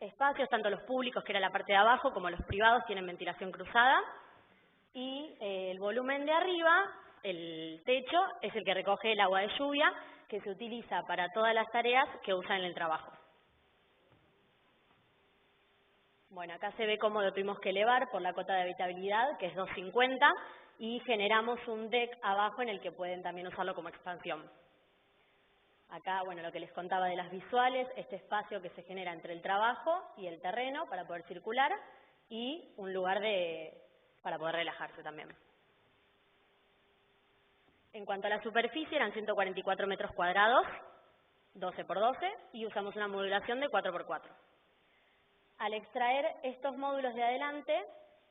espacios, tanto los públicos, que era la parte de abajo, como los privados, tienen ventilación cruzada. Y el volumen de arriba, el techo, es el que recoge el agua de lluvia, que se utiliza para todas las tareas que usan en el trabajo. Bueno, acá se ve cómo lo tuvimos que elevar por la cota de habitabilidad, que es 250, y generamos un deck abajo en el que pueden también usarlo como expansión. Acá, bueno, lo que les contaba de las visuales, este espacio que se genera entre el trabajo y el terreno para poder circular, y un lugar para poder relajarse también. En cuanto a la superficie, eran 144 metros cuadrados, 12 por 12, y usamos una modulación de 4 por 4. Al extraer estos módulos de adelante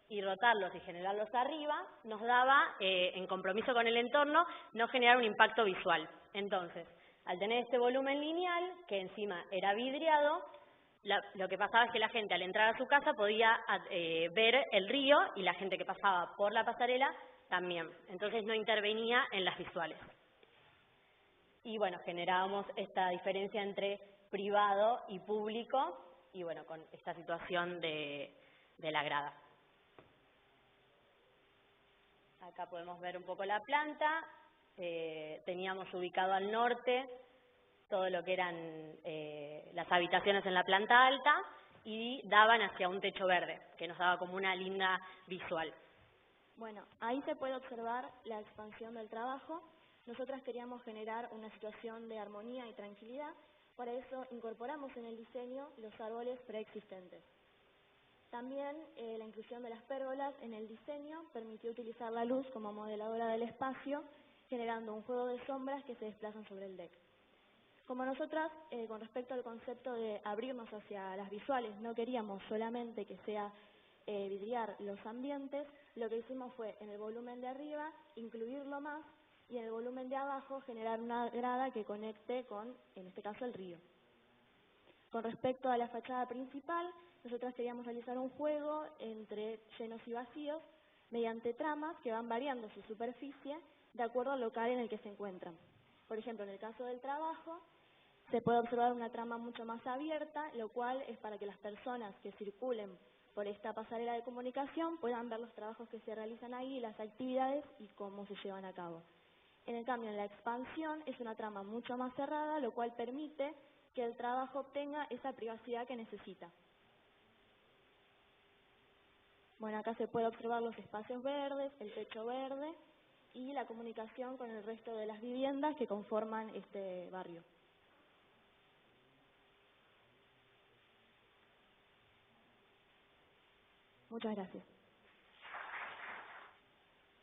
y rotarlos y generarlos arriba, nos daba, en compromiso con el entorno, no generar un impacto visual. Entonces, al tener este volumen lineal, que encima era vidriado, lo que pasaba es que la gente al entrar a su casa podía ver el río y la gente que pasaba por la pasarela también. Entonces no intervenía en las visuales. Y bueno, generábamos esta diferencia entre privado y público, y bueno, con esta situación de la grada. Acá podemos ver un poco la planta. Teníamos ubicado al norte todo lo que eran las habitaciones en la planta alta y daban hacia un techo verde, que nos daba como una linda visual. Bueno, ahí se puede observar la expansión del trabajo. Nosotras queríamos generar una situación de armonía y tranquilidad. Para eso incorporamos en el diseño los árboles preexistentes. También la inclusión de las pérgolas en el diseño permitió utilizar la luz como modeladora del espacio, generando un juego de sombras que se desplazan sobre el deck. Como nosotras, con respecto al concepto de abrirnos hacia las visuales, no queríamos solamente que sea vidriar los ambientes, lo que hicimos fue en el volumen de arriba incluirlo más y en el volumen de abajo generar una grada que conecte con, en este caso, el río. Con respecto a la fachada principal, nosotras queríamos realizar un juego entre llenos y vacíos mediante tramas que van variando su superficie de acuerdo al local en el que se encuentran. Por ejemplo, en el caso del trabajo, se puede observar una trama mucho más abierta, lo cual es para que las personas que circulen por esta pasarela de comunicación puedan ver los trabajos que se realizan ahí, las actividades y cómo se llevan a cabo. En cambio, en la expansión es una trama mucho más cerrada, lo cual permite que el trabajo obtenga esa privacidad que necesita. Bueno, acá se puede observar los espacios verdes, el techo verde y la comunicación con el resto de las viviendas que conforman este barrio. Muchas gracias.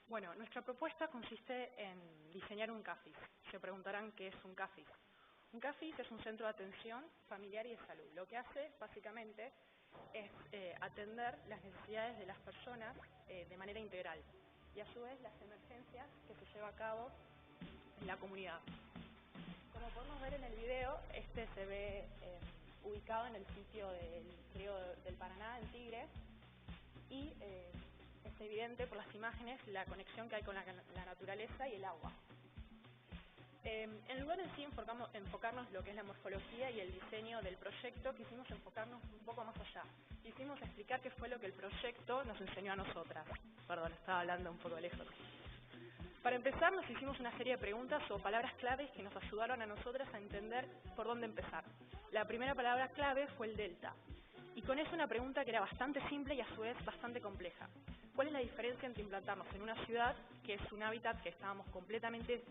Bueno, nuestra propuesta consiste en diseñar un CAFIS. Se preguntarán qué es un CAFIS. Un CAFIS es un centro de atención familiar y de salud. Lo que hace, básicamente, es atender las necesidades de las personas de manera integral y, a su vez, las emergencias que se lleva a cabo en la comunidad. Como podemos ver en el video, este se ve ubicado en el sitio del río del Paraná, en Tigre, y es evidente por las imágenes la conexión que hay con la naturaleza y el agua. En lugar de sí enfocarnos lo que es la morfología y el diseño del proyecto, quisimos enfocarnos un poco más allá. Quisimos explicar qué fue lo que el proyecto nos enseñó a nosotras. Perdón, estaba hablando un poco lejos. Para empezar, nos hicimos una serie de preguntas o palabras claves que nos ayudaron a nosotras a entender por dónde empezar. La primera palabra clave fue el delta. Y con eso una pregunta que era bastante simple y a su vez bastante compleja. ¿Cuál es la diferencia entre implantarnos en una ciudad, que es un hábitat que estábamos completamente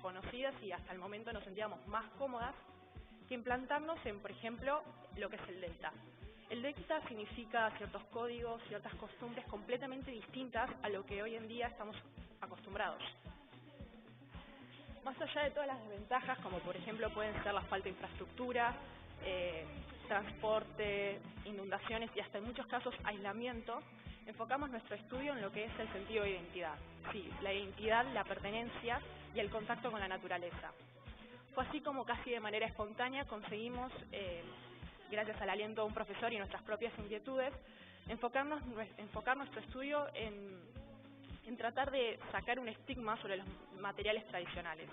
conocidas y hasta el momento nos sentíamos más cómodas, que implantarnos en, por ejemplo, lo que es el delta? El delta significa ciertos códigos, ciertas costumbres completamente distintas a lo que hoy en día estamos acostumbrados. Más allá de todas las desventajas, como por ejemplo pueden ser la falta de infraestructura, transporte, inundaciones y hasta en muchos casos aislamiento, enfocamos nuestro estudio en lo que es el sentido de identidad. Sí, la identidad, la pertenencia y el contacto con la naturaleza. Fue así como casi de manera espontánea conseguimos, gracias al aliento de un profesor y nuestras propias inquietudes, enfocar nuestro estudio en tratar de sacar un estigma sobre los materiales tradicionales.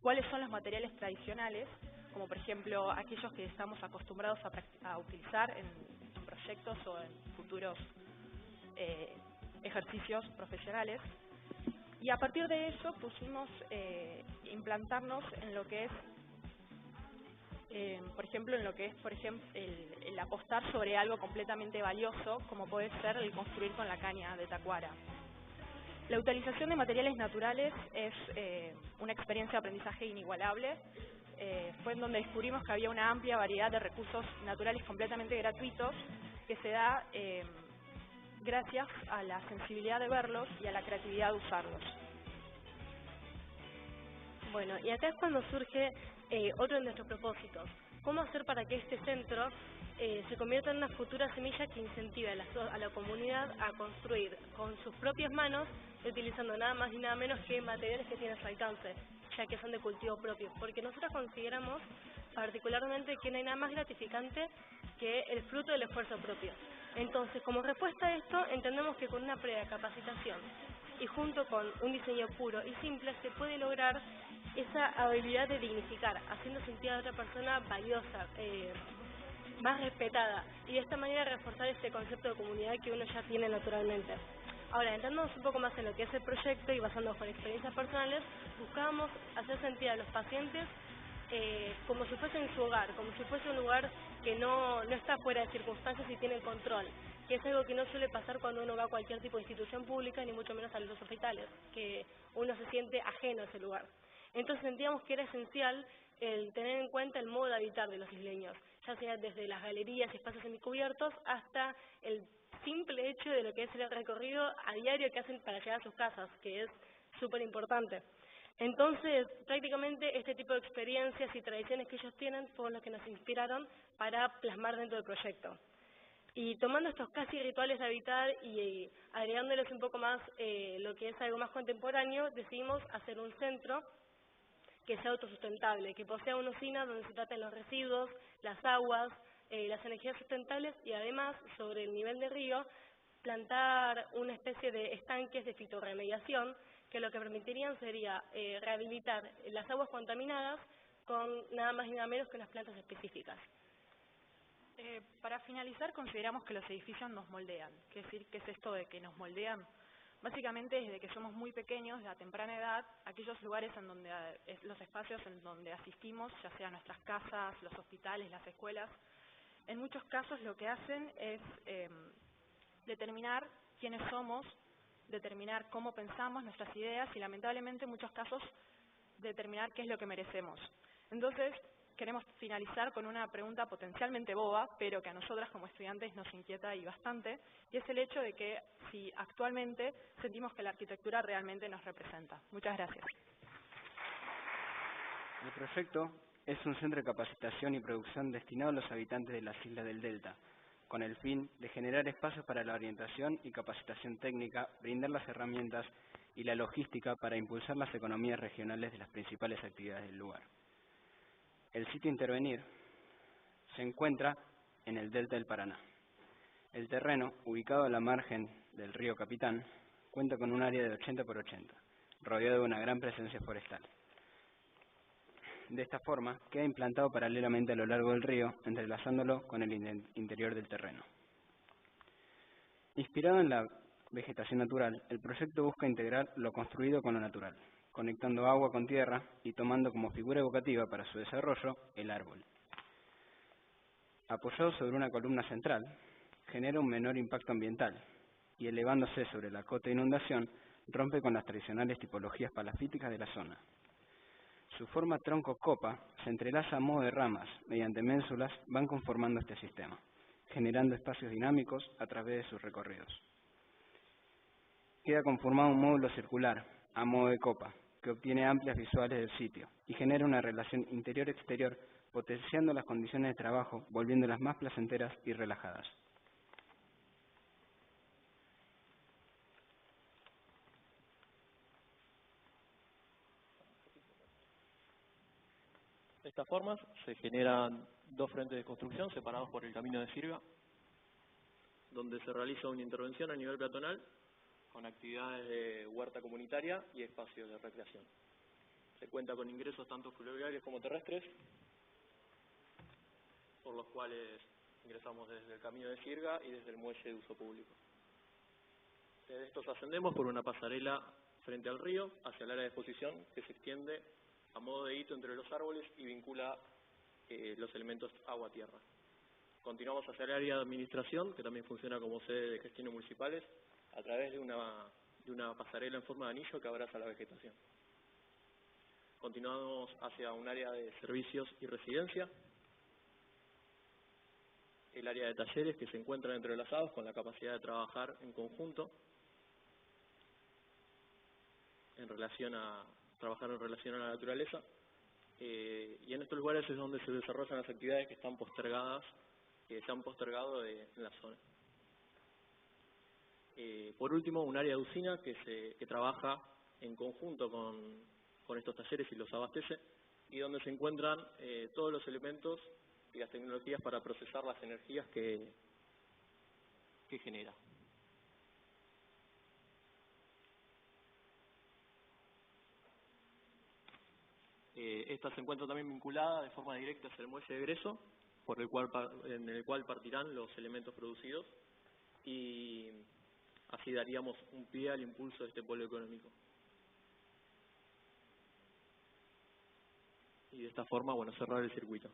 ¿Cuáles son los materiales tradicionales? Como por ejemplo aquellos que estamos acostumbrados a utilizar en proyectos o en futuros ejercicios profesionales. Y a partir de eso pusimos implantarnos en lo que es, por ejemplo, el apostar sobre algo completamente valioso, como puede ser el construir con la caña de tacuara. La utilización de materiales naturales es una experiencia de aprendizaje inigualable. Fue en donde descubrimos que había una amplia variedad de recursos naturales completamente gratuitos que se da gracias a la sensibilidad de verlos y a la creatividad de usarlos. Bueno, y acá es cuando surge otro de nuestros propósitos. ¿Cómo hacer para que este centro se convierta en una futura semilla que incentive a la comunidad a construir con sus propias manos, utilizando nada más y nada menos que materiales que tienen a su alcance, ya que son de cultivo propio? Porque nosotros consideramos particularmente que no hay nada más gratificante que el fruto del esfuerzo propio. Entonces, como respuesta a esto, entendemos que con una previa capacitación y junto con un diseño puro y simple se puede lograr esa habilidad de dignificar, haciendo sentir a otra persona valiosa, más respetada, y de esta manera reforzar este concepto de comunidad que uno ya tiene naturalmente. Ahora, entrándonos un poco más en lo que es el proyecto y basándonos con experiencias personales, buscábamos hacer sentir a los pacientes como si fuese en su hogar, como si fuese un lugar que no está fuera de circunstancias y tiene control, que es algo que no suele pasar cuando uno va a cualquier tipo de institución pública, ni mucho menos a los hospitales, que uno se siente ajeno a ese lugar. Entonces sentíamos que era esencial el tener en cuenta el modo de habitar de los isleños, ya sea desde las galerías y espacios semicubiertos hasta el simple hecho de lo que es el recorrido a diario que hacen para llegar a sus casas, que es súper importante. Entonces, prácticamente este tipo de experiencias y tradiciones que ellos tienen fueron los que nos inspiraron para plasmar dentro del proyecto. Y tomando estos casi rituales de habitar y agregándoles un poco más lo que es algo más contemporáneo, decidimos hacer un centro que sea autosustentable, que posea una usina donde se traten los residuos, las aguas, las energías sustentables y además, sobre el nivel de río, plantar una especie de estanques de fitorremediación que lo que permitirían sería rehabilitar las aguas contaminadas con nada más y nada menos que unas plantas específicas. Para finalizar, consideramos que los edificios nos moldean. ¿Qué es esto de que nos moldean? Básicamente, desde que somos muy pequeños, de a temprana edad, aquellos lugares en donde los espacios en donde asistimos, ya sean nuestras casas, los hospitales, las escuelas, en muchos casos lo que hacen es determinar quiénes somos, determinar cómo pensamos, nuestras ideas y lamentablemente en muchos casos determinar qué es lo que merecemos. Entonces, queremos finalizar con una pregunta potencialmente boba, pero que a nosotras como estudiantes nos inquieta y bastante, y es el hecho de que si actualmente sentimos que la arquitectura realmente nos representa. Muchas gracias. El proyecto es un centro de capacitación y producción destinado a los habitantes de las islas del Delta, con el fin de generar espacios para la orientación y capacitación técnica, brindar las herramientas y la logística para impulsar las economías regionales de las principales actividades del lugar. El sitio a intervenir se encuentra en el delta del Paraná. El terreno, ubicado a la margen del río Capitán, cuenta con un área de 80 por 80, rodeado de una gran presencia forestal. De esta forma, queda implantado paralelamente a lo largo del río, entrelazándolo con el interior del terreno. Inspirado en la vegetación natural, el proyecto busca integrar lo construido con lo natural, conectando agua con tierra y tomando como figura evocativa para su desarrollo el árbol. Apoyado sobre una columna central, genera un menor impacto ambiental y elevándose sobre la cota de inundación, rompe con las tradicionales tipologías palafíticas de la zona. Su forma tronco-copa se entrelaza a modo de ramas, mediante ménsulas van conformando este sistema, generando espacios dinámicos a través de sus recorridos. Queda conformado un módulo circular, a modo de copa, que obtiene amplias visuales del sitio y genera una relación interior-exterior, potenciando las condiciones de trabajo, volviéndolas más placenteras y relajadas. De esta forma se generan dos frentes de construcción separados por el camino de sirga, donde se realiza una intervención a nivel peatonal con actividades de huerta comunitaria y espacios de recreación. Se cuenta con ingresos tanto fluviales como terrestres, por los cuales ingresamos desde el camino de Sirga y desde el muelle de uso público. Desde estos ascendemos por una pasarela frente al río hacia el área de exposición que se extiende a modo de hito entre los árboles y vincula los elementos agua-tierra. Continuamos hacia el área de administración, que también funciona como sede de gestiones municipales, a través de una pasarela en forma de anillo que abraza la vegetación. Continuamos hacia un área de servicios y residencia, el área de talleres que se encuentran entrelazados con la capacidad de trabajar en conjunto trabajar en relación a la naturaleza, y en estos lugares es donde se desarrollan las actividades que están postergadas, que se han postergado en la zona. Por último, un área de usina que trabaja en conjunto con estos talleres y los abastece, y donde se encuentran todos los elementos y las tecnologías para procesar las energías que genera. Esta se encuentra también vinculada de forma directa hacia el muelle de egreso, en el cual partirán los elementos producidos, y así daríamos un pie al impulso de este polo económico. Y de esta forma, cerrar el circuito.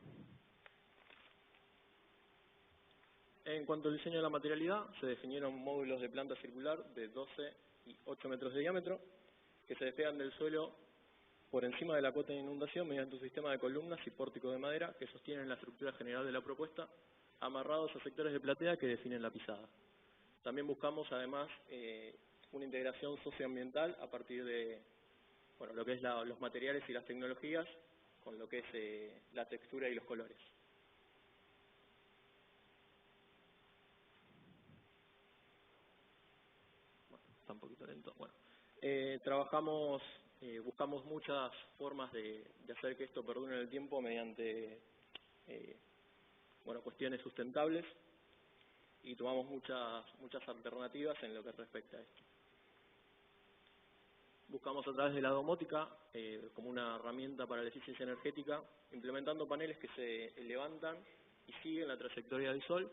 En cuanto al diseño de la materialidad, se definieron módulos de planta circular de 12 y 8 metros de diámetro, que se despegan del suelo por encima de la cota de inundación mediante un sistema de columnas y pórticos de madera que sostienen la estructura general de la propuesta, amarrados a sectores de platea que definen la pisada. También buscamos, además, una integración socioambiental a partir de lo que es los materiales y las tecnologías, con lo que es la textura y los colores. Está un poquito lento. Buscamos muchas formas de hacer que esto perdure en el tiempo mediante cuestiones sustentables, y tomamos muchas alternativas en lo que respecta a esto. Buscamos a través de la domótica como una herramienta para la eficiencia energética, implementando paneles que se levantan y siguen la trayectoria del sol,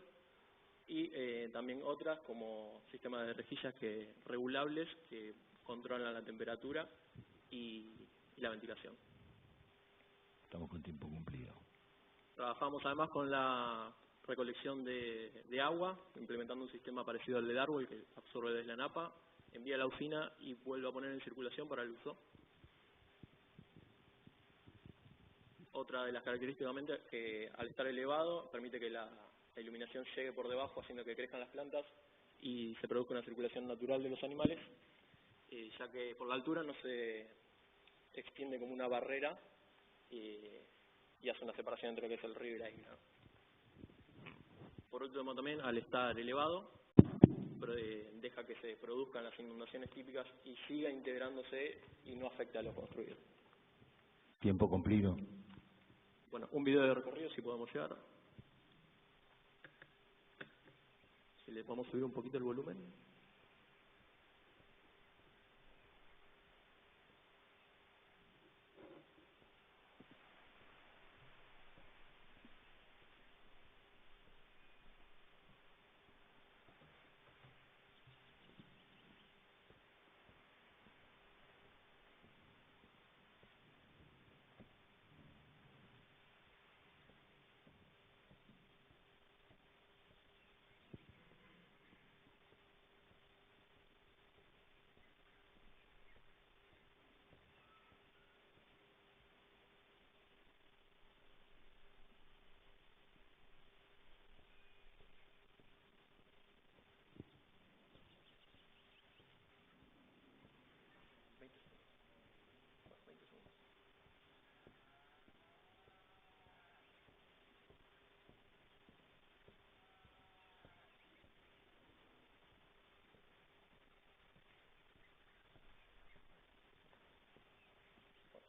y también otras como sistemas de rejillas regulables que controlan la temperatura y la ventilación. Estamos con tiempo cumplido. Trabajamos además con la recolección de agua, implementando un sistema parecido al del árbol que absorbe desde la napa, envía a la usina y vuelve a poner en circulación para el uso. Otra de las características es que al estar elevado permite que la iluminación llegue por debajo, haciendo que crezcan las plantas y se produzca una circulación natural de los animales, ya que por la altura no se extiende como una barrera y hace una separación entre lo que es el río y la isla. Por último, también al estar elevado, deja que se produzcan las inundaciones típicas y siga integrándose y no afecte a lo construido. Tiempo cumplido. Un video de recorrido, si podemos llegar. Si le podemos subir un poquito el volumen.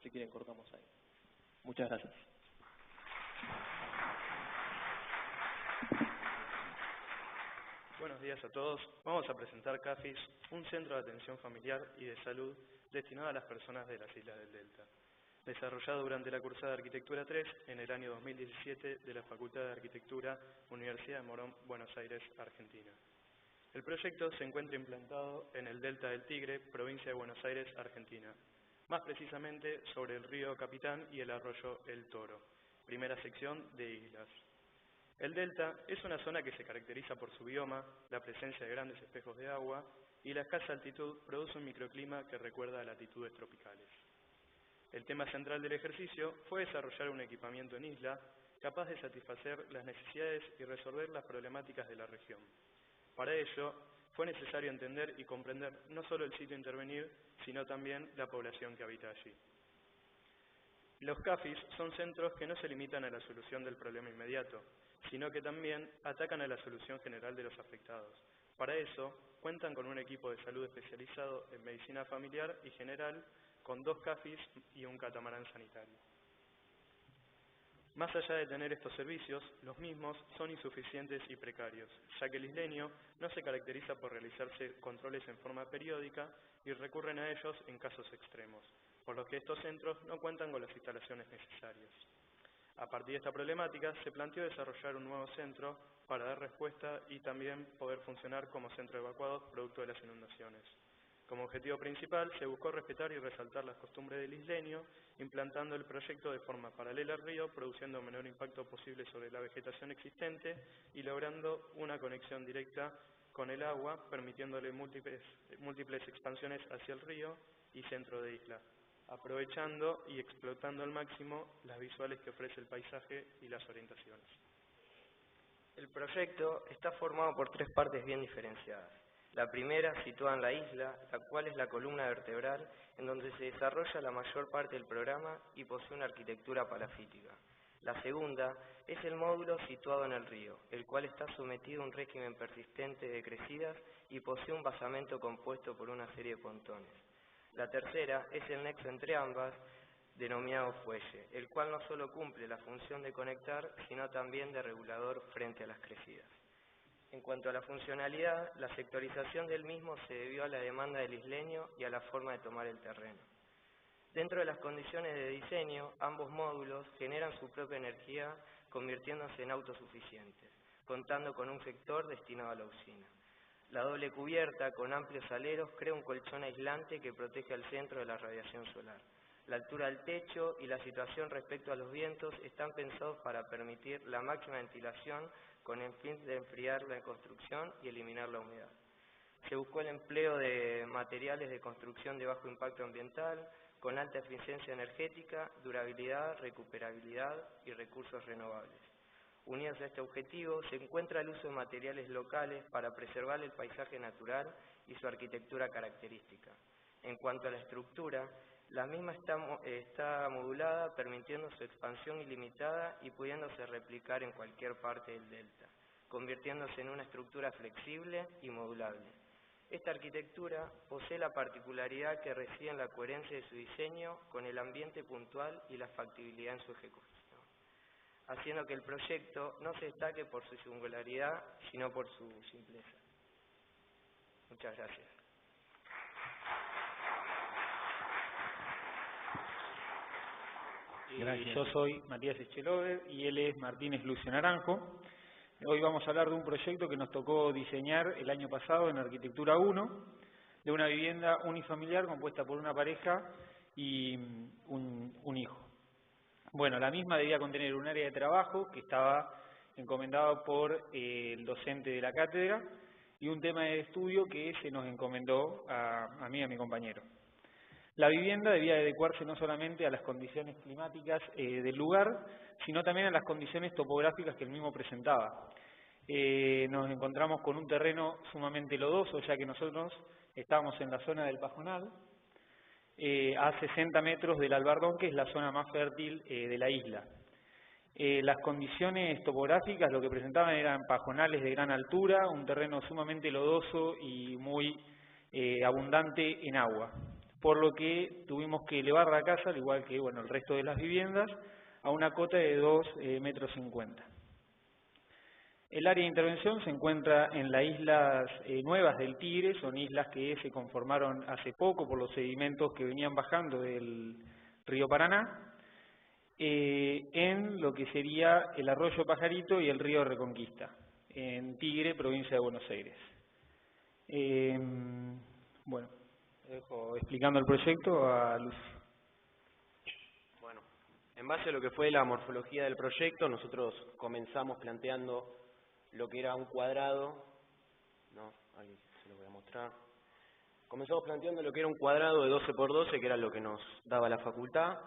Si quieren, cortamos ahí. Muchas gracias. Buenos días a todos. Vamos a presentar CAFIS, un centro de atención familiar y de salud destinado a las personas de las Islas del Delta, desarrollado durante la cursada de Arquitectura 3 en el año 2017 de la Facultad de Arquitectura, Universidad de Morón, Buenos Aires, Argentina. El proyecto se encuentra implantado en el Delta del Tigre, provincia de Buenos Aires, Argentina, más precisamente sobre el río Capitán y el arroyo El Toro, primera sección de islas. El delta es una zona que se caracteriza por su bioma, la presencia de grandes espejos de agua y la escasa altitud produce un microclima que recuerda a latitudes tropicales. El tema central del ejercicio fue desarrollar un equipamiento en isla capaz de satisfacer las necesidades y resolver las problemáticas de la región. Para ello, fue necesario entender y comprender no solo el sitio a intervenir, sino también la población que habita allí. Los CAFIS son centros que no se limitan a la solución del problema inmediato, sino que también atacan a la solución general de los afectados. Para eso, cuentan con un equipo de salud especializado en medicina familiar y general, con 2 CAFIS y un catamarán sanitario. Más allá de tener estos servicios, los mismos son insuficientes y precarios, ya que el isleño no se caracteriza por realizarse controles en forma periódica y recurren a ellos en casos extremos, por lo que estos centros no cuentan con las instalaciones necesarias. A partir de esta problemática, se planteó desarrollar un nuevo centro para dar respuesta y también poder funcionar como centro de evacuados producto de las inundaciones. Como objetivo principal, se buscó respetar y resaltar las costumbres del isleño, implantando el proyecto de forma paralela al río, produciendo el menor impacto posible sobre la vegetación existente y logrando una conexión directa con el agua, permitiéndole múltiples expansiones hacia el río y centro de isla, aprovechando y explotando al máximo las visuales que ofrece el paisaje y las orientaciones. El proyecto está formado por 3 partes bien diferenciadas. La primera, situada en la isla, la cual es la columna vertebral, en donde se desarrolla la mayor parte del programa y posee una arquitectura palafítica. La segunda es el módulo situado en el río, el cual está sometido a un régimen persistente de crecidas y posee un basamento compuesto por una serie de pontones. La tercera es el nexo entre ambas, denominado fuelle, el cual no solo cumple la función de conectar, sino también de regulador frente a las crecidas. En cuanto a la funcionalidad, la sectorización del mismo se debió a la demanda del isleño y a la forma de tomar el terreno. Dentro de las condiciones de diseño, ambos módulos generan su propia energía, convirtiéndose en autosuficientes, contando con un sector destinado a la usina. La doble cubierta, con amplios aleros, crea un colchón aislante que protege al centro de la radiación solar. La altura del techo y la situación respecto a los vientos están pensados para permitir la máxima ventilación con el fin de enfriar la construcción y eliminar la humedad. Se buscó el empleo de materiales de construcción de bajo impacto ambiental, con alta eficiencia energética, durabilidad, recuperabilidad y recursos renovables. Unidos a este objetivo, se encuentra el uso de materiales locales para preservar el paisaje natural y su arquitectura característica. En cuanto a la estructura, la misma está modulada, permitiendo su expansión ilimitada y pudiéndose replicar en cualquier parte del delta, convirtiéndose en una estructura flexible y modulable. Esta arquitectura posee la particularidad que reside en la coherencia de su diseño con el ambiente puntual y la factibilidad en su ejecución, haciendo que el proyecto no se destaque por su singularidad, sino por su simpleza. Muchas gracias. Yo soy Matías Echelover y él es Martínez Lucio Naranjo. Hoy vamos a hablar de un proyecto que nos tocó diseñar el año pasado en Arquitectura 1, de una vivienda unifamiliar compuesta por una pareja y un hijo. Bueno, la misma debía contener un área de trabajo que estaba encomendado por el docente de la cátedra y un tema de estudio que se nos encomendó a mí y a mi compañero. La vivienda debía adecuarse no solamente a las condiciones climáticas del lugar, sino también a las condiciones topográficas que el mismo presentaba. Nos encontramos con un terreno sumamente lodoso, ya que nosotros estábamos en la zona del Pajonal, a 60 metros del Albardón, que es la zona más fértil de la isla. Las condiciones topográficas lo que presentaban eran pajonales de gran altura, un terreno sumamente lodoso y muy abundante en agua, por lo que tuvimos que elevar la casa, al igual que el resto de las viviendas, a una cota de 2,50 metros. El área de intervención se encuentra en las islas nuevas del Tigre, son islas que se conformaron hace poco por los sedimentos que venían bajando del río Paraná, en lo que sería el arroyo Pajarito y el río Reconquista, en Tigre, provincia de Buenos Aires. Bueno, dejo explicando el proyecto a Luz. Bueno, en base a lo que fue la morfología del proyecto, nosotros comenzamos planteando lo que era un cuadrado, no, ahí se lo voy a mostrar. Comenzamos planteando lo que era un cuadrado de 12 por 12, que era lo que nos daba la facultad,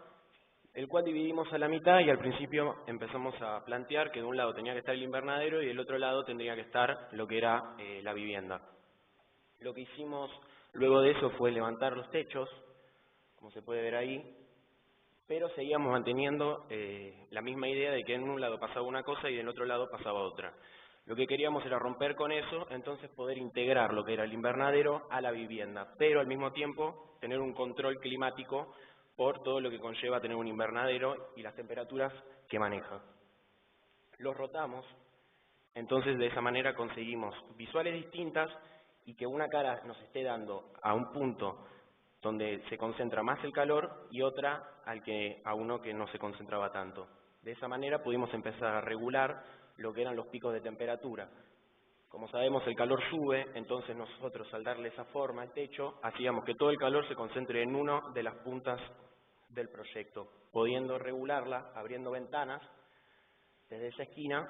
el cual dividimos a la mitad y al principio empezamos a plantear que de un lado tenía que estar el invernadero y del otro lado tendría que estar lo que era la vivienda. Lo que hicimos luego de eso fue levantar los techos, como se puede ver ahí, pero seguíamos manteniendo la misma idea de que en un lado pasaba una cosa y del otro lado pasaba otra. Lo que queríamos era romper con eso, entonces poder integrar lo que era el invernadero a la vivienda, pero al mismo tiempo tener un control climático por todo lo que conlleva tener un invernadero y las temperaturas que maneja. Los rotamos, entonces de esa manera conseguimos visuales distintas y que una cara nos esté dando a un punto donde se concentra más el calor y otra a uno que no se concentraba tanto. De esa manera pudimos empezar a regular lo que eran los picos de temperatura. Como sabemos, el calor sube, entonces nosotros al darle esa forma al techo, hacíamos que todo el calor se concentre en una de las puntas del proyecto, pudiendo regularla, abriendo ventanas desde esa esquina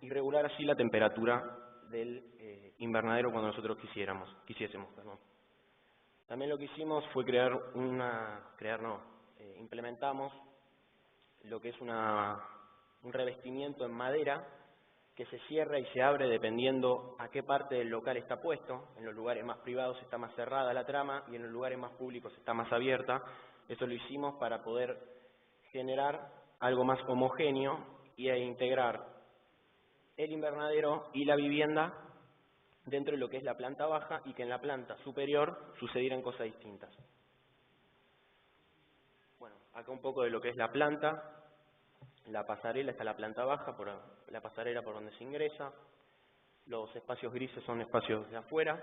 y regular así la temperatura del invernadero cuando nosotros quisiésemos. También lo que hicimos fue implementamos lo que es un revestimiento en madera que se cierra y se abre dependiendo a qué parte del local está puesto. En los lugares más privados está más cerrada la trama y en los lugares más públicos está más abierta. Eso lo hicimos para poder generar algo más homogéneo y integrar el invernadero y la vivienda dentro de lo que es la planta baja y que en la planta superior sucedieran cosas distintas. Bueno, acá un poco de lo que es la planta. La pasarela está en la planta baja, por la pasarela por donde se ingresa. Los espacios grises son espacios de afuera.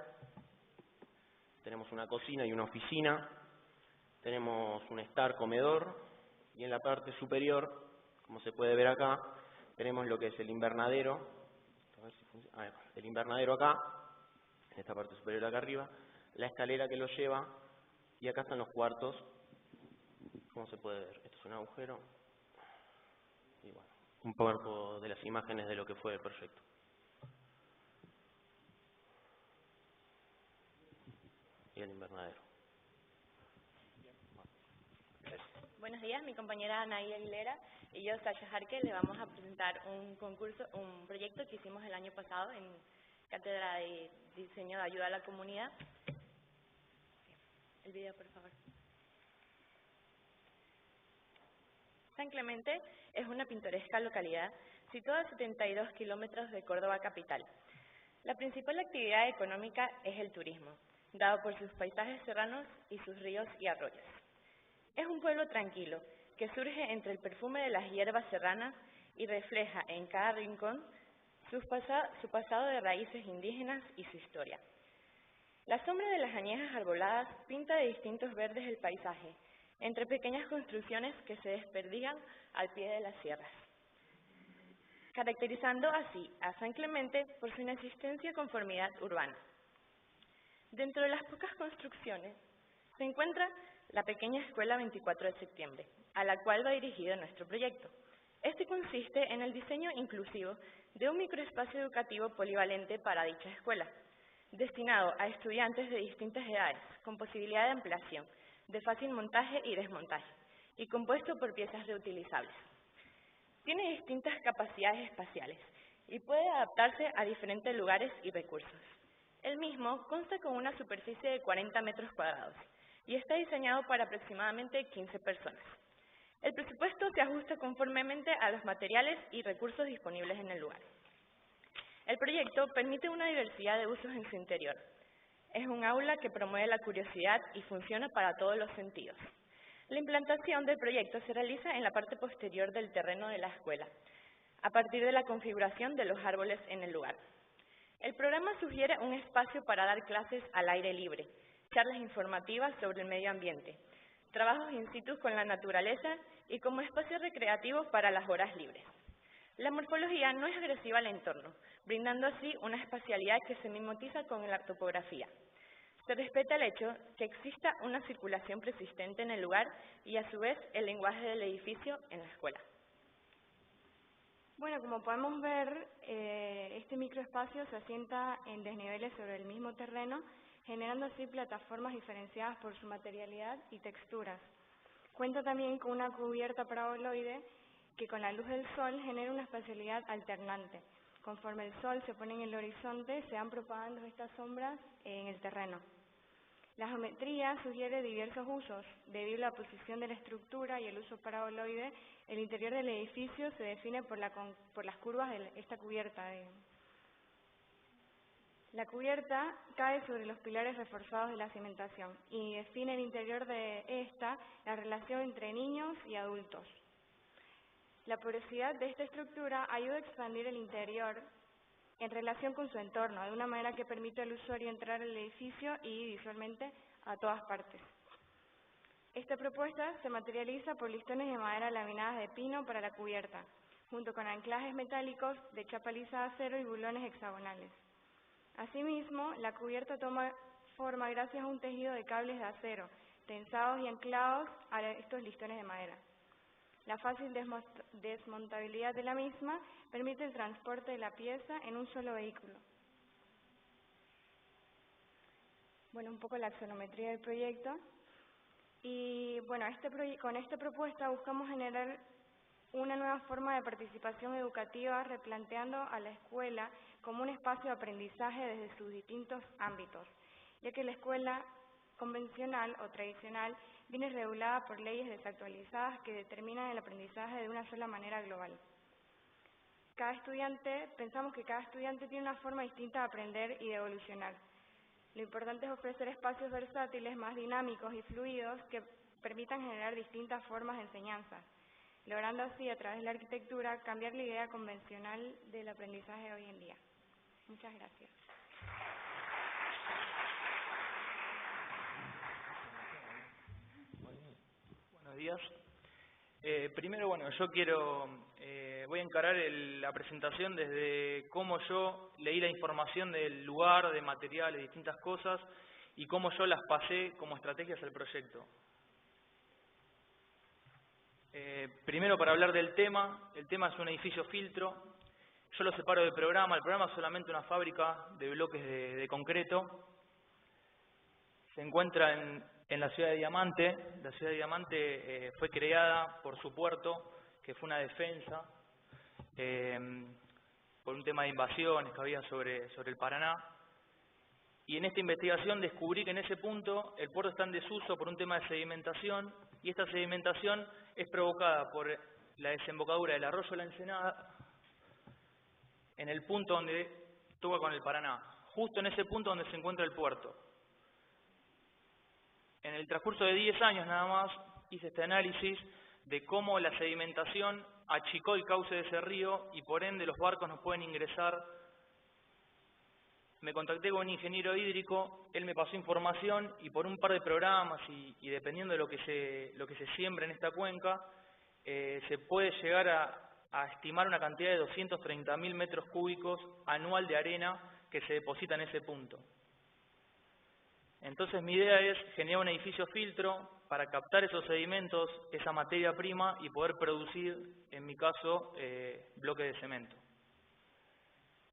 Tenemos una cocina y una oficina. Tenemos un estar comedor. Y en la parte superior, como se puede ver acá, tenemos lo que es el invernadero. El invernadero acá, en esta parte superior acá arriba. La escalera que lo lleva. Y acá están los cuartos. Como se puede ver, esto es un agujero. Y bueno, un poco de las imágenes de lo que fue el proyecto. Y el invernadero. Buenos días, mi compañera Anaí Aguilera y yo, Sasha Jarque, le vamos a presentar un proyecto que hicimos el año pasado en Cátedra de Diseño de Ayuda a la Comunidad. El video, por favor. San Clemente es una pintoresca localidad situada a 72 kilómetros de Córdoba capital. La principal actividad económica es el turismo, dado por sus paisajes serranos y sus ríos y arroyos. Es un pueblo tranquilo, que surge entre el perfume de las hierbas serranas y refleja en cada rincón su pasado de raíces indígenas y su historia. La sombra de las añejas arboladas pinta de distintos verdes el paisaje, entre pequeñas construcciones que se desperdigan al pie de las sierras, caracterizando así a San Clemente por su inexistencia conformidad urbana. Dentro de las pocas construcciones se encuentra la pequeña escuela 24 de septiembre, a la cual va dirigido nuestro proyecto. Este consiste en el diseño inclusivo de un microespacio educativo polivalente para dicha escuela, destinado a estudiantes de distintas edades, con posibilidad de ampliación, de fácil montaje y desmontaje, y compuesto por piezas reutilizables. Tiene distintas capacidades espaciales y puede adaptarse a diferentes lugares y recursos. El mismo consta con una superficie de 40 metros cuadrados y está diseñado para aproximadamente 15 personas. El presupuesto se ajusta conformemente a los materiales y recursos disponibles en el lugar. El proyecto permite una diversidad de usos en su interior. Es un aula que promueve la curiosidad y funciona para todos los sentidos. La implantación del proyecto se realiza en la parte posterior del terreno de la escuela, a partir de la configuración de los árboles en el lugar. El programa sugiere un espacio para dar clases al aire libre, charlas informativas sobre el medio ambiente, trabajos in situ con la naturaleza y como espacio recreativo para las horas libres. La morfología no es agresiva al entorno, brindando así una espacialidad que se mimetiza con la topografía. Se respeta el hecho que exista una circulación persistente en el lugar y a su vez el lenguaje del edificio en la escuela. Bueno, como podemos ver, este microespacio se asienta en desniveles sobre el mismo terreno, generando así plataformas diferenciadas por su materialidad y texturas. Cuenta también con una cubierta paraboloide que con la luz del sol genera una espacialidad alternante. Conforme el sol se pone en el horizonte, se van propagando estas sombras en el terreno. La geometría sugiere diversos usos. Debido a la posición de la estructura y el uso paraboloide, el interior del edificio se define por las curvas de esta cubierta. La cubierta cae sobre los pilares reforzados de la cimentación y define el interior de esta la relación entre niños y adultos. La porosidad de esta estructura ayuda a expandir el interior en relación con su entorno, de una manera que permite al usuario entrar al edificio y visualmente a todas partes. Esta propuesta se materializa por listones de madera laminadas de pino para la cubierta, junto con anclajes metálicos de chapa lisa de acero y bulones hexagonales. Asimismo, la cubierta toma forma gracias a un tejido de cables de acero, tensados y anclados a estos listones de madera. La fácil desmontabilidad de la misma permite el transporte de la pieza en un solo vehículo. Bueno, un poco la axonometría del proyecto. Y bueno, con esta propuesta buscamos generar una nueva forma de participación educativa, replanteando a la escuela como un espacio de aprendizaje desde sus distintos ámbitos, ya que la escuela convencional o tradicional viene regulada por leyes desactualizadas que determinan el aprendizaje de una sola manera global. Pensamos que cada estudiante tiene una forma distinta de aprender y de evolucionar. Lo importante es ofrecer espacios versátiles, más dinámicos y fluidos que permitan generar distintas formas de enseñanza, logrando así a través de la arquitectura cambiar la idea convencional del aprendizaje hoy en día. Muchas gracias. Buenos días. Primero, bueno, yo voy a encarar la presentación desde cómo yo leí la información del lugar, de materiales, de distintas cosas, y cómo yo las pasé como estrategias al proyecto. Primero, para hablar del tema, el tema es un edificio filtro. Yo lo separo del programa. El programa es solamente una fábrica de bloques de concreto. Se encuentra en la ciudad de Diamante. La ciudad de Diamante fue creada por su puerto, que fue una defensa por un tema de invasiones que había sobre el Paraná. Y en esta investigación descubrí que en ese punto el puerto está en desuso por un tema de sedimentación, y esta sedimentación es provocada por la desembocadura del arroyo La Ensenada en el punto donde toca con el Paraná, justo en ese punto donde se encuentra el puerto. En el transcurso de 10 años nada más hice este análisis de cómo la sedimentación achicó el cauce de ese río y por ende los barcos no pueden ingresar. Me contacté con un ingeniero hídrico, él me pasó información y por un par de programas y dependiendo de lo que se siembre en esta cuenca, se puede llegar a estimar una cantidad de 230.000 metros cúbicos anual de arena que se deposita en ese punto. Entonces mi idea es generar un edificio filtro para captar esos sedimentos, esa materia prima y poder producir, en mi caso, bloques de cemento.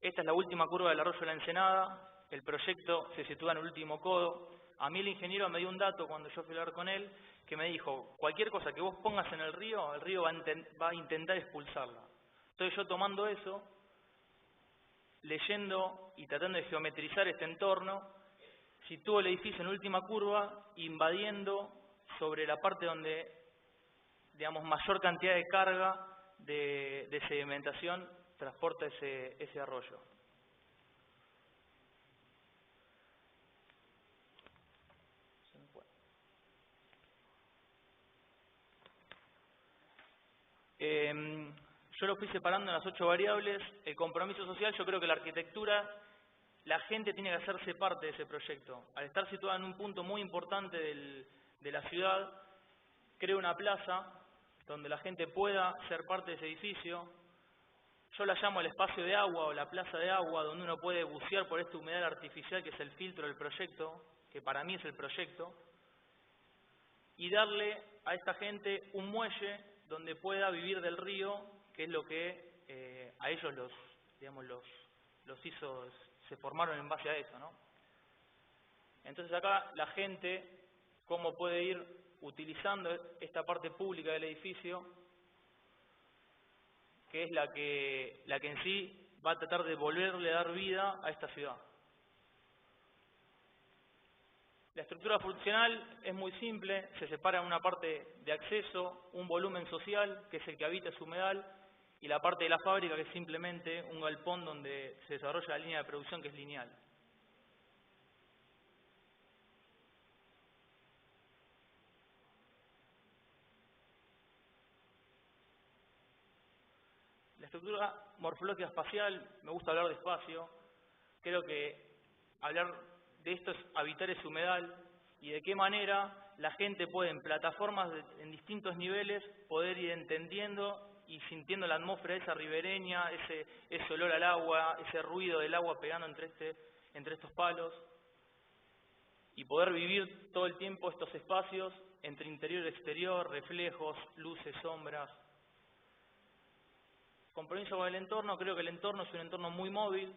Esta es la última curva del arroyo La Ensenada. El proyecto se sitúa en el último codo. A mí el ingeniero me dio un dato cuando yo fui a hablar con él, que me dijo, cualquier cosa que vos pongas en el río va a intentar expulsarla. Entonces yo tomando eso, leyendo y tratando de geometrizar este entorno, sitúo el edificio en la última curva, invadiendo sobre la parte donde, digamos, mayor cantidad de carga de sedimentación transporta ese arroyo. Yo lo fui separando en las 8 variables. El compromiso social, yo creo que la arquitectura, la gente tiene que hacerse parte de ese proyecto. Al estar situada en un punto muy importante de la ciudad, creo una plaza donde la gente pueda ser parte de ese edificio. Yo la llamo el espacio de agua o la plaza de agua, donde uno puede bucear por esta humedad artificial que es el filtro del proyecto, que para mí es el proyecto, y darle a esta gente un muelle donde pueda vivir del río, que es lo que a ellos los hizo, se formaron en base a eso, ¿no? Entonces acá la gente, cómo puede ir utilizando esta parte pública del edificio, que es la que en sí va a tratar de volverle a dar vida a esta ciudad. La estructura funcional es muy simple, se separa en una parte de acceso, un volumen social, que es el que habita ese humedal, y la parte de la fábrica, que es simplemente un galpón donde se desarrolla la línea de producción, que es lineal. La estructura morfológica espacial, me gusta hablar de espacio, creo que hablar de esto es habitar ese humedal y de qué manera la gente puede en plataformas en distintos niveles poder ir entendiendo y sintiendo la atmósfera esa ribereña, ese olor al agua, ese ruido del agua pegando entre estos palos, y poder vivir todo el tiempo estos espacios entre interior y exterior, reflejos, luces, sombras. Compromiso con el entorno, creo que el entorno es un entorno muy móvil,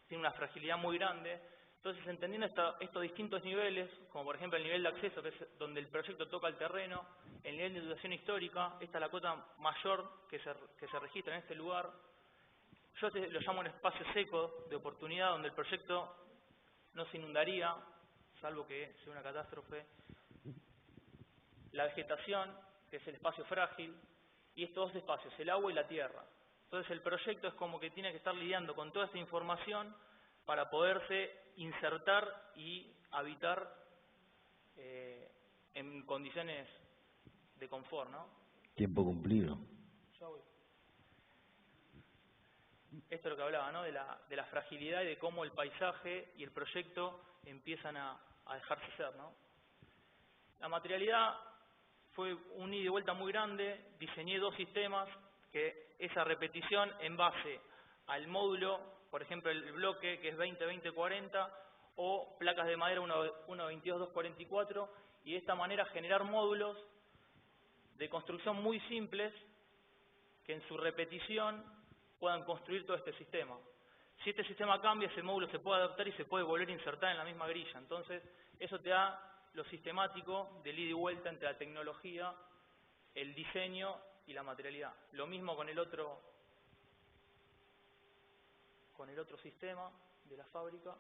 tiene una fragilidad muy grande. Entonces, entendiendo estos distintos niveles, como por ejemplo el nivel de acceso, que es donde el proyecto toca el terreno, el nivel de duración histórica, esta es la cota mayor que se registra en este lugar. Yo lo llamo un espacio seco de oportunidad, donde el proyecto no se inundaría, salvo que sea una catástrofe. La vegetación, que es el espacio frágil, y estos dos espacios, el agua y la tierra. Entonces el proyecto es como que tiene que estar lidiando con toda esta información para poderse insertar y habitar en condiciones de confort, ¿no? Tiempo cumplido. Esto es lo que hablaba, ¿no? De la fragilidad y de cómo el paisaje y el proyecto empiezan a dejarse ser, ¿no? La materialidad fue un ida y vuelta muy grande, diseñé 2 sistemas, que esa repetición en base al módulo, por ejemplo el bloque que es 20-20-40, o placas de madera 1-22-244, y de esta manera generar módulos de construcción muy simples que en su repetición puedan construir todo este sistema. Si este sistema cambia, ese módulo se puede adaptar y se puede volver a insertar en la misma grilla. Entonces, eso te da lo sistemático del ida y vuelta entre la tecnología, el diseño y la materialidad. Lo mismo con el otro sistema de la fábrica.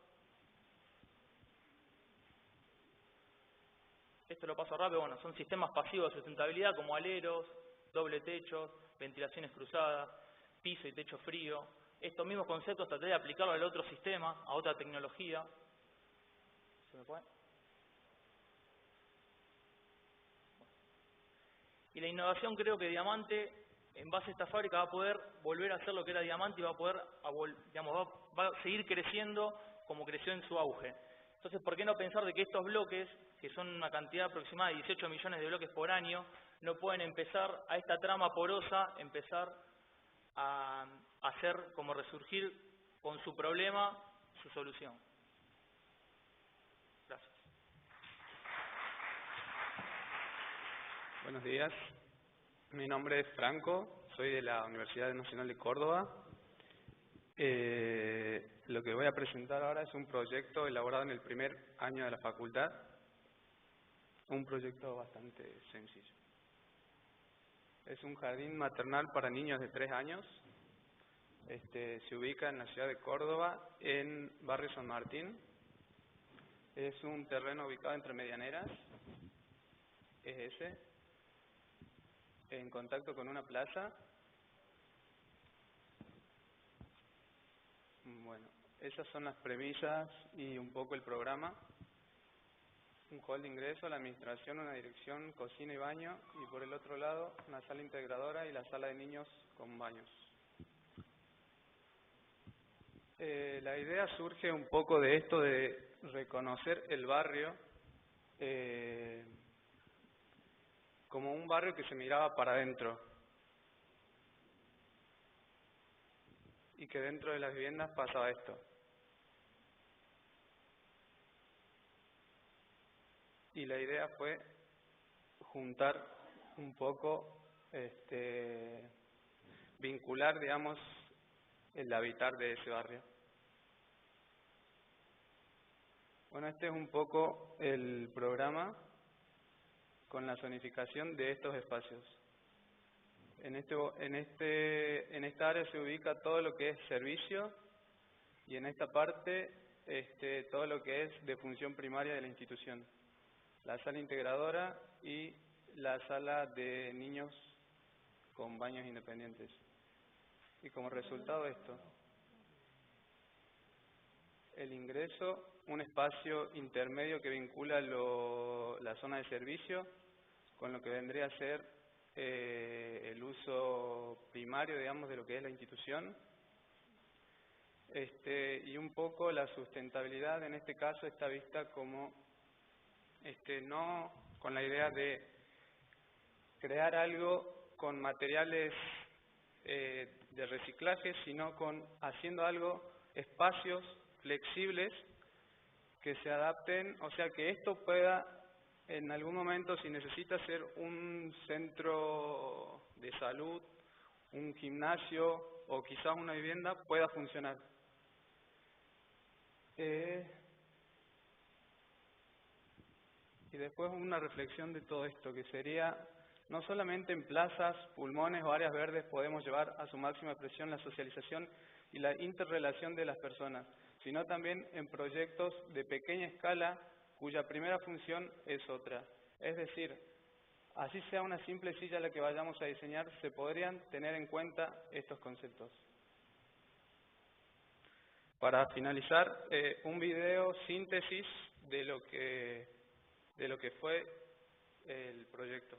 Esto lo paso rápido, bueno, son sistemas pasivos de sustentabilidad como aleros, doble techo, ventilaciones cruzadas, piso y techo frío. Estos mismos conceptos traté de aplicarlo al otro sistema, a otra tecnología. ¿Se me puede? Y la innovación, creo que Diamante, en base a esta fábrica, va a poder volver a hacer lo que era Diamante y va a poder, va a seguir creciendo como creció en su auge. Entonces, ¿por qué no pensar de que estos bloques, que son una cantidad aproximada de 18 millones de bloques por año, no pueden empezar a esta trama porosa, empezar a hacer como resurgir con su problema su solución? Gracias. Buenos días, mi nombre es Franco, soy de la Universidad Nacional de Córdoba. Lo que voy a presentar ahora es un proyecto elaborado en el primer año de la facultad, un proyecto bastante sencillo. Es un jardín maternal para niños de 3 años, se ubica en la ciudad de Córdoba, en barrio San Martín. Es un terreno ubicado entre medianeras, es ese, en contacto con una plaza. Bueno, esas son las premisas y un poco el programa. un hall de ingreso, la administración, una dirección, cocina y baño, y por el otro lado una sala integradora y la sala de niños con baños. La idea surge un poco de esto de reconocer el barrio como un barrio que se miraba para adentro y que dentro de las viviendas pasaba esto. Y la idea fue juntar un poco, vincular, digamos, el habitar de ese barrio. Bueno, este es un poco el programa con la zonificación de estos espacios. En esta área se ubica todo lo que es servicio y en esta parte todo lo que es de función primaria de la institución. La sala integradora y la sala de niños con baños independientes. Y como resultado esto, el ingreso, un espacio intermedio que vincula la zona de servicio con lo que vendría a ser el uso primario, digamos, de lo que es la institución. Y un poco la sustentabilidad, en este caso, está vista como, no con la idea de crear algo con materiales de reciclaje, sino haciendo algo, espacios flexibles que se adapten, o sea que esto pueda en algún momento, si necesita ser un centro de salud, un gimnasio o quizás una vivienda, pueda funcionar. Y después una reflexión de todo esto, que sería, no solamente en plazas, pulmones o áreas verdes podemos llevar a su máxima expresión la socialización y la interrelación de las personas, sino también en proyectos de pequeña escala cuya primera función es otra. Es decir, así sea una simple silla la que vayamos a diseñar, se podrían tener en cuenta estos conceptos. Para finalizar, un video síntesis de lo que fue el proyecto.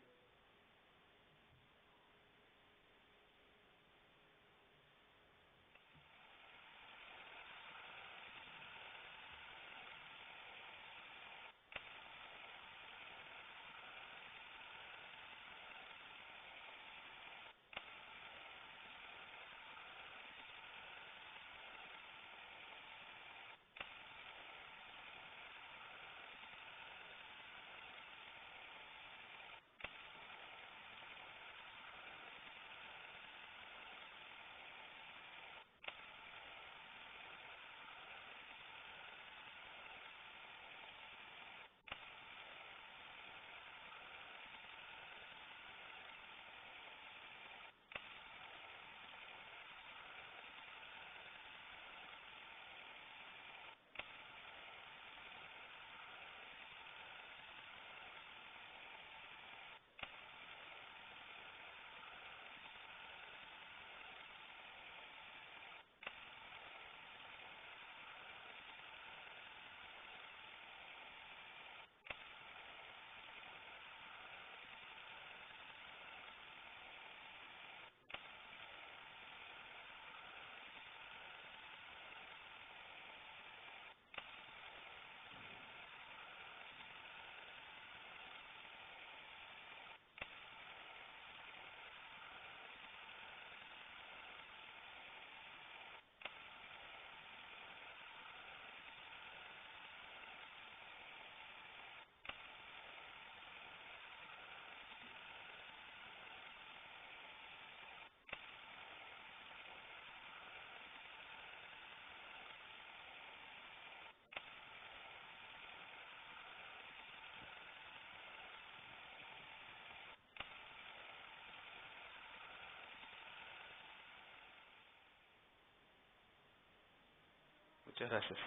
Muchas gracias.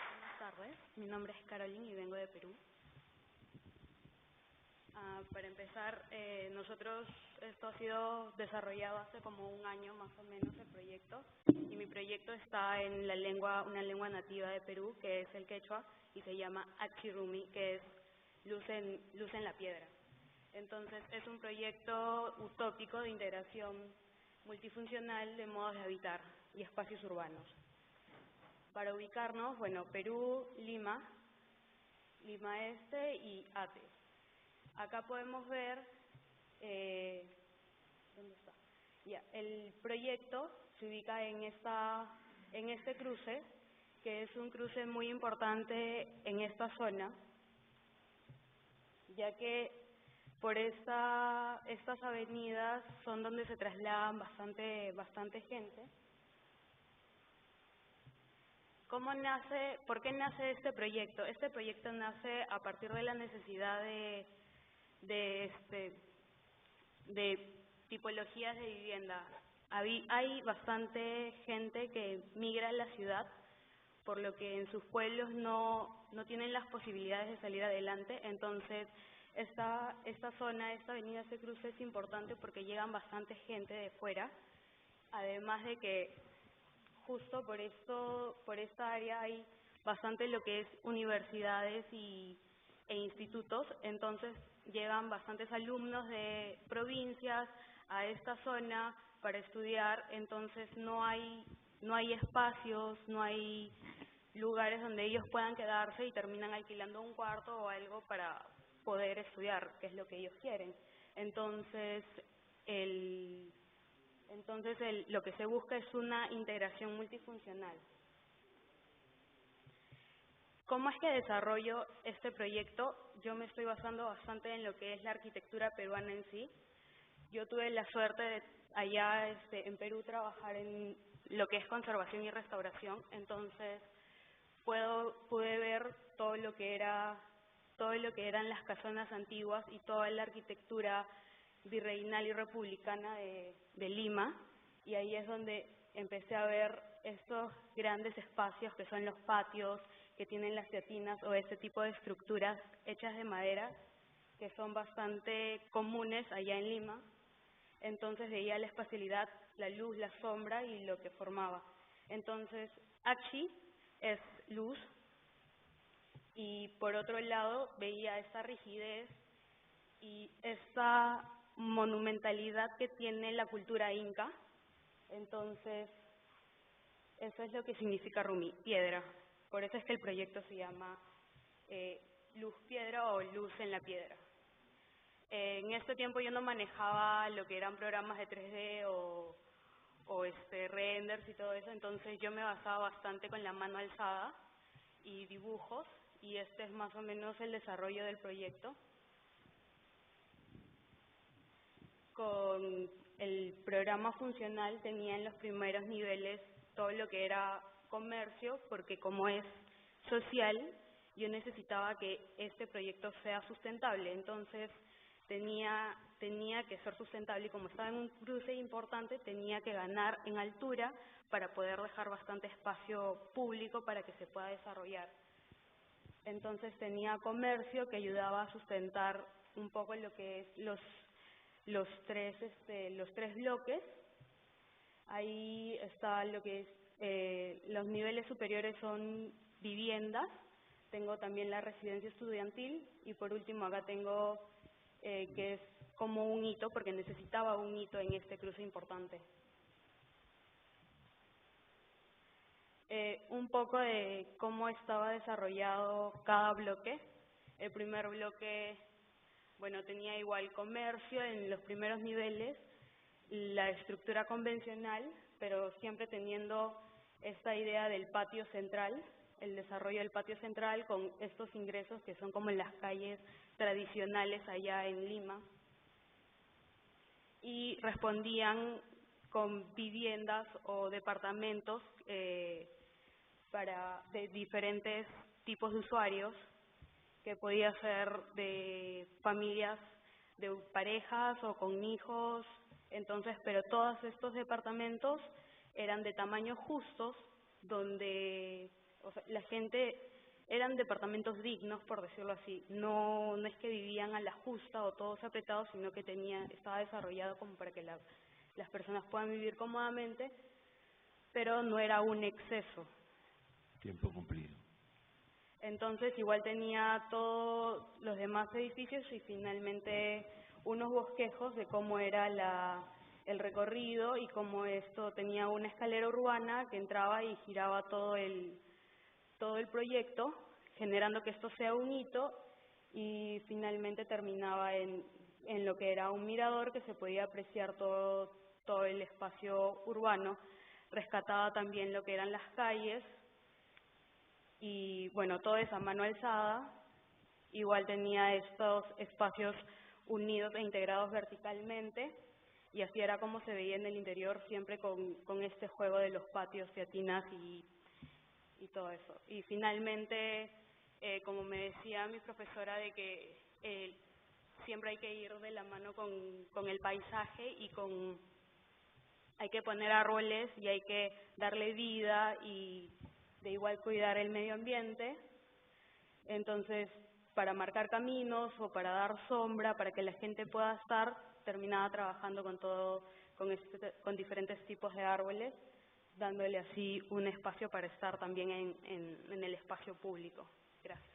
Buenas tardes, mi nombre es Carolina y vengo de Perú. Para empezar, nosotros, esto ha sido desarrollado hace como un año más o menos el proyecto, y mi proyecto está en una lengua nativa de Perú, que es el quechua, y se llama Achirumi, que es luz en la piedra. Entonces, es un proyecto utópico de integración multifuncional de modos de habitar y espacios urbanos. Para ubicarnos, bueno, Perú, Lima Este y Ate. Acá podemos ver, ¿dónde está? Ya, el proyecto se ubica en este cruce, que es un cruce muy importante en esta zona, ya que por estas avenidas son donde se trasladan bastante gente. ¿Por qué nace este proyecto? Este proyecto nace a partir de la necesidad de tipologías de vivienda. Hay bastante gente que migra a la ciudad, por lo que en sus pueblos no tienen las posibilidades de salir adelante. Entonces, esta zona, esta avenida, este cruce es importante porque llegan bastante gente de fuera, además de que justo por esta área hay bastante lo que es universidades e institutos. Entonces llegan bastantes alumnos de provincias a esta zona para estudiar. Entonces no hay espacios, no hay lugares donde ellos puedan quedarse y terminan alquilando un cuarto o algo para poder estudiar, que es lo que ellos quieren. Entonces lo que se busca es una integración multifuncional. ¿Cómo es que desarrollo este proyecto? Yo me estoy basando bastante en lo que es la arquitectura peruana en sí. Yo tuve la suerte de allá en Perú trabajar en lo que es conservación y restauración, entonces pude ver todo lo que eran las casonas antiguas y toda la arquitectura virreinal y republicana de Lima, y ahí es donde empecé a ver estos grandes espacios que son los patios, que tienen las teatinas o este tipo de estructuras hechas de madera, que son bastante comunes allá en Lima. Entonces veía la espacialidad, la luz, la sombra y lo que formaba. Entonces, Achi es luz, y por otro lado veía esta rigidez y esta monumentalidad que tiene la cultura inca. Entonces, eso es lo que significa Rumi, piedra. Por eso es que el proyecto se llama Luz Piedra o Luz en la Piedra. En este tiempo yo no manejaba lo que eran programas de 3D o renders y todo eso, entonces yo me basaba bastante con la mano alzada y dibujos, y este es más o menos el desarrollo del proyecto. Con el programa funcional tenía en los primeros niveles todo lo que era comercio, porque como es social, yo necesitaba que este proyecto sea sustentable. Entonces tenía que ser sustentable, y como estaba en un cruce importante, tenía que ganar en altura para poder dejar bastante espacio público para que se pueda desarrollar. Entonces tenía comercio que ayudaba a sustentar un poco lo que es los tres bloques. Ahí está lo que es los niveles superiores, son viviendas. Tengo también la residencia estudiantil, y por último acá tengo que es como un hito, porque necesitaba un hito en este cruce importante. Un poco de cómo estaba desarrollado cada bloque. El primer bloque, bueno, tenía igual comercio en los primeros niveles, la estructura convencional, pero siempre teniendo esta idea del patio central, el desarrollo del patio central con estos ingresos que son como en las calles tradicionales allá en Lima, y respondían con viviendas o departamentos de diferentes tipos de usuarios, que podía ser de familias, de parejas o con hijos. Entonces, pero todos estos departamentos eran de tamaños justos, donde la gente eran departamentos dignos, por decirlo así. No es que vivían a la justa o todos apretados, sino que estaba desarrollado como para que las personas puedan vivir cómodamente, pero no era un exceso. Tiempo cumplido. Entonces igual tenía todos los demás edificios y finalmente unos bosquejos de cómo era el recorrido y cómo esto tenía una escalera urbana que entraba y giraba todo el proyecto, generando que esto sea un hito y finalmente terminaba en lo que era un mirador que se podía apreciar todo el espacio urbano. Rescataba también lo que eran las calles y bueno, todo es a mano alzada. Igual tenía estos espacios unidos e integrados verticalmente y así era como se veía en el interior, siempre con este juego de los patios, teatinas y todo eso. Y finalmente, como me decía mi profesora, de que siempre hay que ir de la mano con el paisaje y hay que poner árboles y hay que darle vida y de igual cuidar el medio ambiente. Entonces, para marcar caminos o para dar sombra, para que la gente pueda estar, terminaba trabajando con diferentes tipos de árboles, dándole así un espacio para estar también en el espacio público. Gracias.